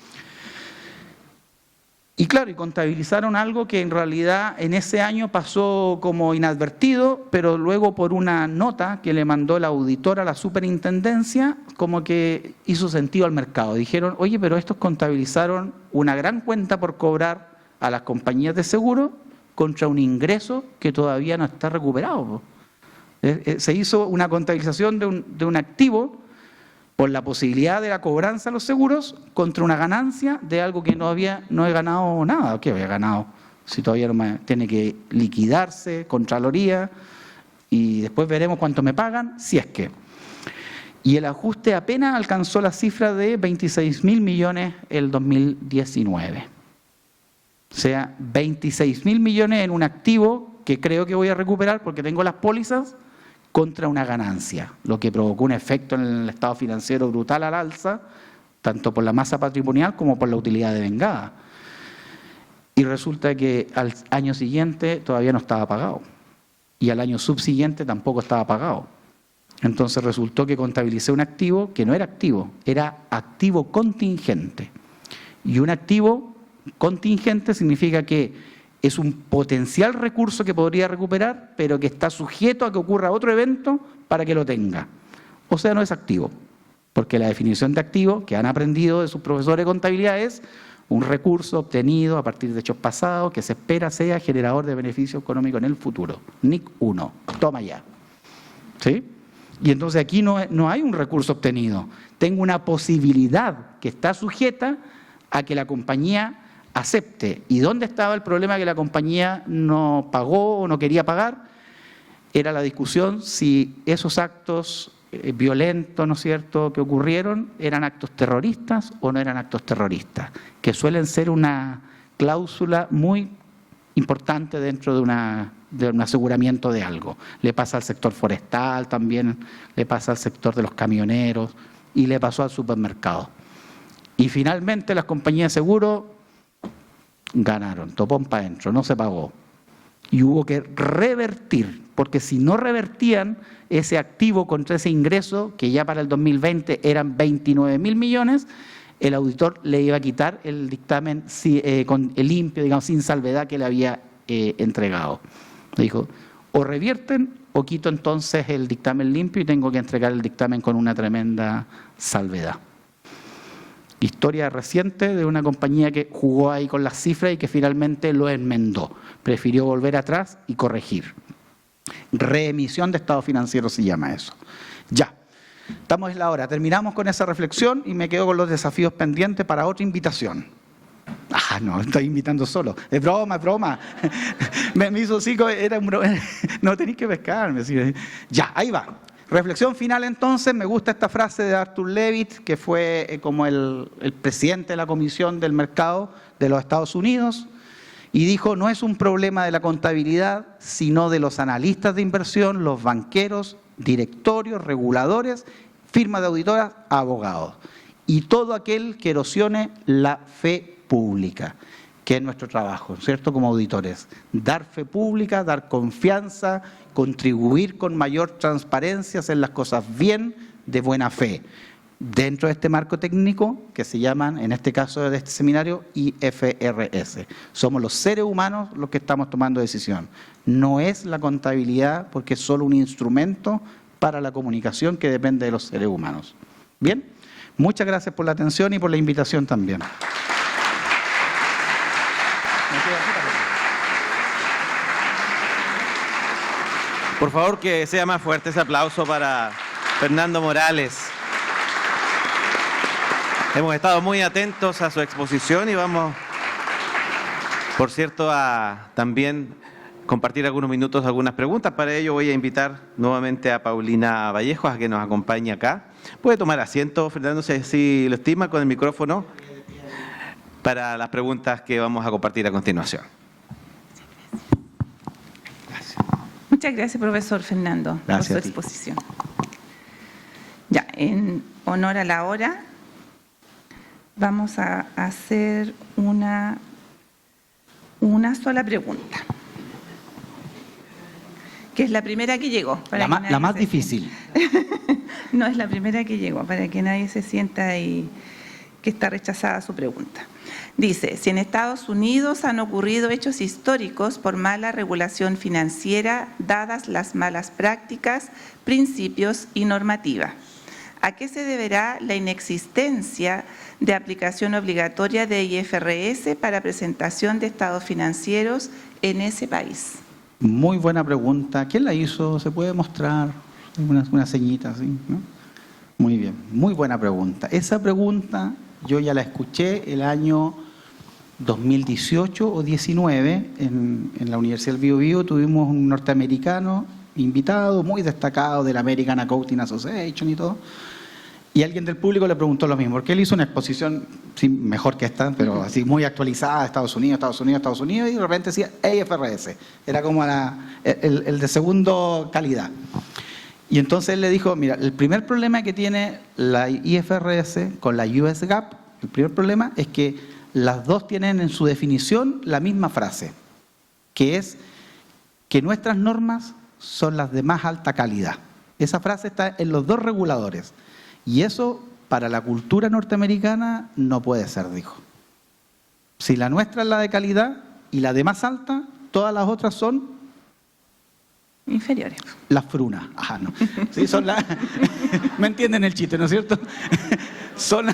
Y claro, y contabilizaron algo que en realidad en ese año pasó como inadvertido, pero luego por una nota que le mandó el auditor a la superintendencia, como que hizo sentido al mercado. Dijeron, oye, pero estos contabilizaron una gran cuenta por cobrar a las compañías de seguro contra un ingreso que todavía no está recuperado. Se hizo una contabilización de un activo por la posibilidad de la cobranza a los seguros contra una ganancia de algo que no he ganado nada. ¿Qué había ganado? Si todavía no tiene que liquidarse, Contraloría, y después veremos cuánto me pagan, si es que. Y el ajuste apenas alcanzó la cifra de 26.000 millones el 2019. O sea, 26.000 millones en un activo que creo que voy a recuperar porque tengo las pólizas, contra una ganancia, lo que provocó un efecto en el estado financiero brutal al alza, tanto por la masa patrimonial como por la utilidad devengada. Y resulta que al año siguiente todavía no estaba pagado, y al año subsiguiente tampoco estaba pagado. Entonces resultó que contabilicé un activo que no era activo, era activo contingente. Y un activo contingente significa que es un potencial recurso que podría recuperar, pero que está sujeto a que ocurra otro evento para que lo tenga. O sea, no es activo, porque la definición de activo que han aprendido de sus profesores de contabilidad es un recurso obtenido a partir de hechos pasados que se espera sea generador de beneficio económico en el futuro. NIC 1, toma ya. ¿Sí? Y entonces aquí no hay un recurso obtenido. Tengo una posibilidad que está sujeta a que la compañía acepte. ¿Y dónde estaba el problema? Que la compañía no pagó o no quería pagar. Era la discusión si esos actos violentos, ¿no es cierto?, que ocurrieron, eran actos terroristas o no eran actos terroristas, que suelen ser una cláusula muy importante dentro de un aseguramiento de algo. Le pasa al sector forestal también, le pasa al sector de los camioneros y le pasó al supermercado. Y finalmente las compañías de seguro ganaron, topón para adentro, no se pagó. Y hubo que revertir, porque si no revertían ese activo contra ese ingreso, que ya para el 2020 eran 29.000 millones, el auditor le iba a quitar el dictamen con el limpio, digamos, sin salvedad que le había entregado. Le dijo, o revierten o quito entonces el dictamen limpio y tengo que entregar el dictamen con una tremenda salvedad. Historia reciente de una compañía que jugó ahí con las cifras y que finalmente lo enmendó. Prefirió volver atrás y corregir. Reemisión de estado financiero se llama eso. Ya, estamos en la hora. Terminamos con esa reflexión y me quedo con los desafíos pendientes para otra invitación. Ah, no, estoy invitando solo. Es broma, es broma. Me hizo cico, era un broma. No tenéis que pescarme. Ya, ahí va. Reflexión final entonces, me gusta esta frase de Arthur Levitt, que fue como el presidente de la Comisión del Mercado de los Estados Unidos, y dijo, no es un problema de la contabilidad, sino de los analistas de inversión, los banqueros, directorios, reguladores, firmas de auditoras, abogados, y todo aquel que erosione la fe pública, que es nuestro trabajo, ¿cierto?, como auditores. Dar fe pública, dar confianza, contribuir con mayor transparencia, hacer las cosas bien, de buena fe, dentro de este marco técnico que se llaman, en este caso de este seminario, IFRS. Somos los seres humanos los que estamos tomando decisión. No es la contabilidad, porque es solo un instrumento para la comunicación que depende de los seres humanos. Bien, muchas gracias por la atención y por la invitación también. Por favor, que sea más fuerte ese aplauso para Fernando Morales. Hemos estado muy atentos a su exposición y vamos, por cierto, a también compartir algunos minutos, algunas preguntas. Para ello voy a invitar nuevamente a Paulina Vallejos a que nos acompañe acá. Puede tomar asiento, Fernando, si lo estima, con el micrófono, para las preguntas que vamos a compartir a continuación. Muchas gracias, profesor Fernando, por su exposición. Ya, en honor a la hora, vamos a hacer una sola pregunta, que es la primera que llegó. La más difícil. No, es la primera que llegó, para que nadie se sienta ahí que está rechazada su pregunta. Dice, si en Estados Unidos han ocurrido hechos históricos por mala regulación financiera, dadas las malas prácticas, principios y normativa, ¿a qué se deberá la inexistencia de aplicación obligatoria de IFRS para presentación de estados financieros en ese país? Muy buena pregunta. ¿Quién la hizo? ¿Se puede mostrar una ceñita así, ¿no? Muy bien, muy buena pregunta. Esa pregunta yo ya la escuché el año 2018 o 19 en la Universidad del Biobío. Tuvimos un norteamericano invitado, muy destacado de la American Accounting Association y todo, y alguien del público le preguntó lo mismo, porque él hizo una exposición, sí, mejor que esta, pero así muy actualizada, Estados Unidos, y de repente decía IFRS, era como el de segundo calidad. Y entonces él le dijo, mira, el primer problema que tiene la IFRS con la US GAAP, el primer problema es que las dos tienen en su definición la misma frase, que es que nuestras normas son las de más alta calidad. Esa frase está en los dos reguladores. Y eso, para la cultura norteamericana, no puede ser, dijo. Si la nuestra es la de calidad y la de más alta, todas las otras son inferiores. Las frunas. Ajá, no. Sí, son las... ¿Me entienden el chiste, no es cierto? Son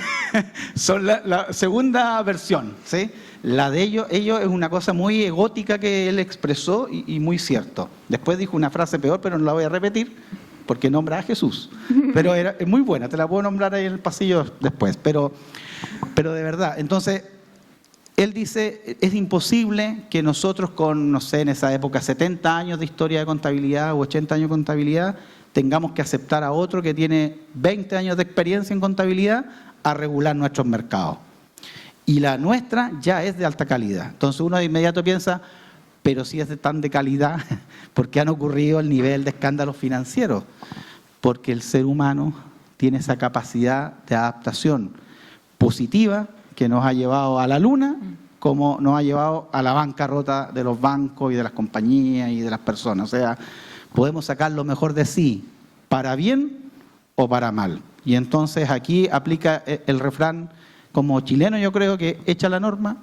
la segunda versión, ¿sí? La de ellos es una cosa muy egótica que él expresó y muy cierto. Después dijo una frase peor, pero no la voy a repetir, porque nombra a Jesús. Pero es muy buena, te la puedo nombrar ahí en el pasillo después. Pero de verdad, entonces... Él dice, es imposible que nosotros con, no sé, en esa época, 70 años de historia de contabilidad o 80 años de contabilidad, tengamos que aceptar a otro que tiene 20 años de experiencia en contabilidad a regular nuestros mercados. Y la nuestra ya es de alta calidad. Entonces uno de inmediato piensa, pero si es de tan de calidad, ¿por qué han ocurrido el nivel de escándalos financieros? Porque el ser humano tiene esa capacidad de adaptación positiva que nos ha llevado a la luna, como nos ha llevado a la bancarrota de los bancos y de las compañías y de las personas. O sea, podemos sacar lo mejor de sí, para bien o para mal. Y entonces aquí aplica el refrán como chileno yo creo que hecha la norma,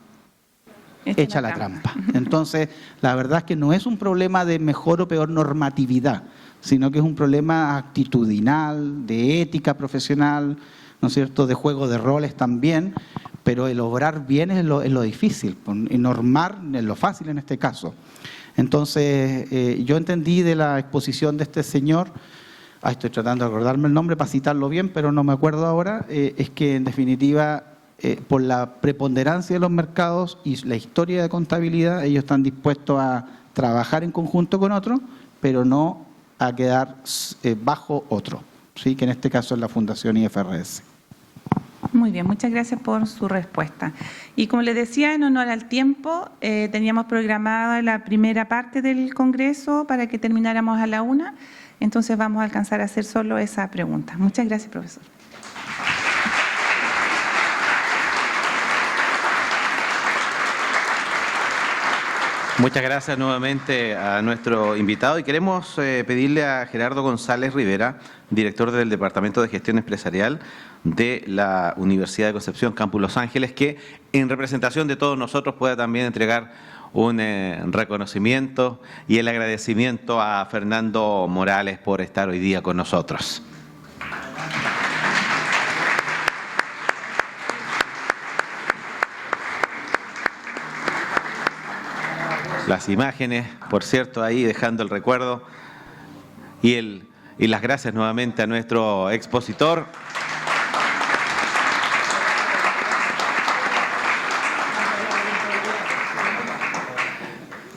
echa la trampa. Entonces, la verdad es que no es un problema de mejor o peor normatividad, sino que es un problema actitudinal, de ética profesional, ¿no es cierto?, de juego de roles también, pero el obrar bien es lo difícil, y normar es lo fácil en este caso. Entonces, yo entendí de la exposición de este señor, estoy tratando de acordarme el nombre para citarlo bien, pero no me acuerdo ahora, es que en definitiva, por la preponderancia de los mercados y la historia de contabilidad, ellos están dispuestos a trabajar en conjunto con otros, pero no a quedar bajo otro, ¿sí?, que en este caso es la Fundación IFRS. Muy bien, muchas gracias por su respuesta. Y como les decía, en honor al tiempo, teníamos programada la primera parte del Congreso para que termináramos a la 1:00, entonces vamos a alcanzar a hacer solo esa pregunta. Muchas gracias, profesor. Muchas gracias nuevamente a nuestro invitado y queremos pedirle a Gerardo González Rivera, director del Departamento de Gestión Empresarial de la Universidad de Concepción, Campus Los Ángeles, que en representación de todos nosotros pueda también entregar un reconocimiento y el agradecimiento a Fernando Morales por estar hoy día con nosotros. Las imágenes, por cierto, ahí dejando el recuerdo y las gracias nuevamente a nuestro expositor.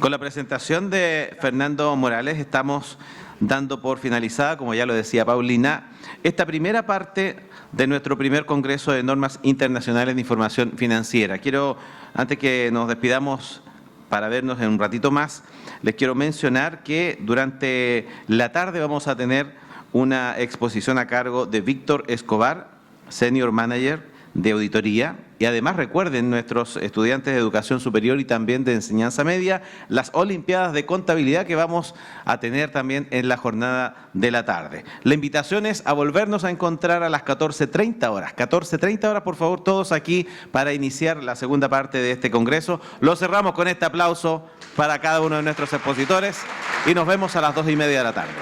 Con la presentación de Fernando Morales estamos dando por finalizada, como ya lo decía Paulina, esta primera parte de nuestro primer Congreso de Normas Internacionales de Información Financiera. Quiero, antes que nos despidamos para vernos en un ratito más, les quiero mencionar que durante la tarde vamos a tener una exposición a cargo de Víctor Escobar, Senior Manager de Auditoría. Y además recuerden nuestros estudiantes de educación superior y también de enseñanza media, las Olimpiadas de Contabilidad que vamos a tener también en la jornada de la tarde. La invitación es a volvernos a encontrar a las 14:30 horas. 14:30 horas, por favor, todos aquí para iniciar la segunda parte de este congreso. Lo cerramos con este aplauso para cada uno de nuestros expositores y nos vemos a las 2:30 de la tarde.